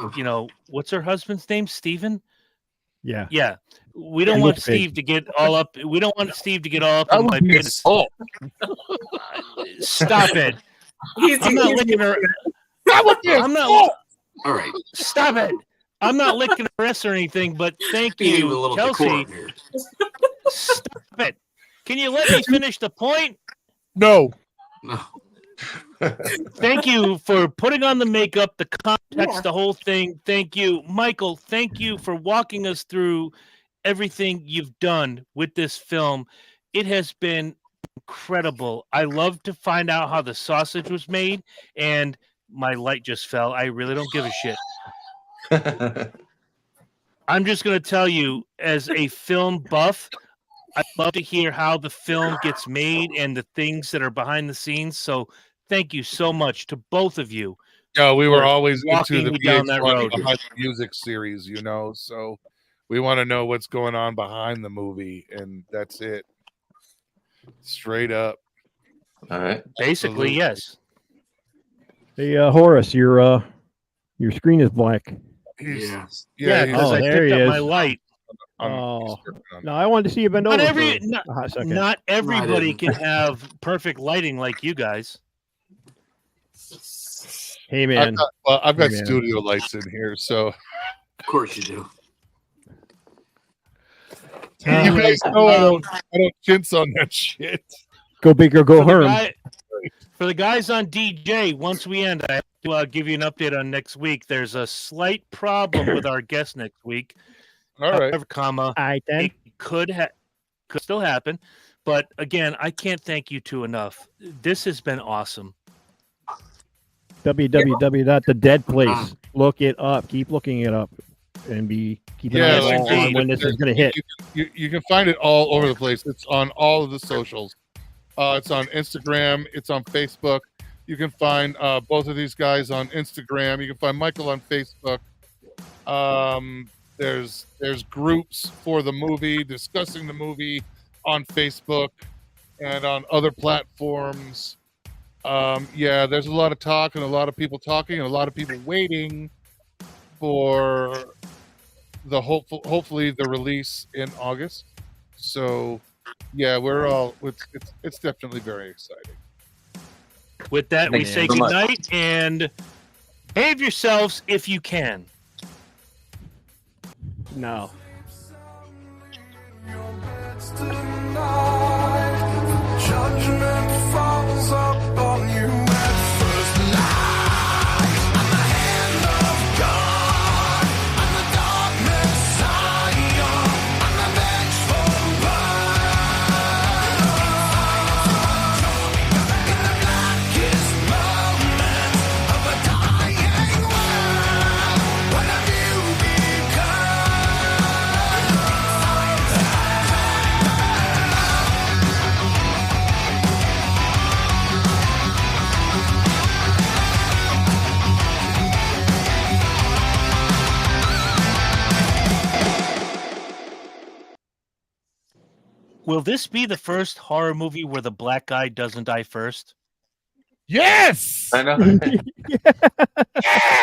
what's her husband's name? Steven? Yeah. Yeah. We don't He want looks big. Steve to get all up. We don't want Steve to get all up That in my would be business. assault. Stop it. He's, I'm not he's- licking her. That would be I'm not. assault. All right. Stop it. I'm not licking her ass or anything, but thank Be a you, little Kelsey. decorum here. Stop it. Can you let me finish the point? No. No. Thank you for putting on the makeup, the context, Yeah. the whole thing. Thank you, Michael. Thank you for walking us through everything you've done with this film. It has been incredible. I love to find out how the sausage was made, and my light just fell. I really don't give a shit. I'm just going to tell you, as a film buff, I'd love to hear how the film gets made and the things that are behind the scenes. So thank you so much to both of you. Yeah, we were For always walking into the me down that VH1 road. behind the music series, so we want to know what's going on behind the movie, and that's it. Straight up. All right. Basically, Absolutely. yes. Hey, Horace, your screen is black. Yeah. Yeah, he's- because Oh, I there picked he up my is. light. he's Oh. working on it. No, I wanted to see you bend over Not for every, a hot second. not everybody didn't. can have perfect lighting like you guys. Hey, man. I've got Man. studio lights in here, so Of course you do. you guys know I don't chintz on that shit. Go big or go home. For the guys on DJ, once we end, I have to give you an update on next week. There's a slight problem with our guest next week. All right. However, comma, All right, then. it could still happen. But again, I can't thank you two enough. This has been awesome. www.thedeadplace. Look it up. Keep looking it up. And be keeping Yeah, an eye like on when this is going to hit. You can find it all over the place. It's on all of the socials. It's on Instagram. It's on Facebook. You can find both of these guys on Instagram. You can find Michael on Facebook. There's groups for the movie, discussing the movie on Facebook and on other platforms. Yeah, there's a lot of talk and a lot of people talking and a lot of people waiting for the hopefully the release in August. So yeah, we're all it's definitely very exciting. With that, we Thank you say so much. goodnight and behave yourselves if you can. No. Your beds tonight. Judgment falls upon you at first light. I'm the hand of God. I'm the dark Messiah. I'm the vengeful blood. In the blackest moments of a dying world, what have you become? Will this be the first horror movie where the black guy doesn't die first? Yes. I know. Yes.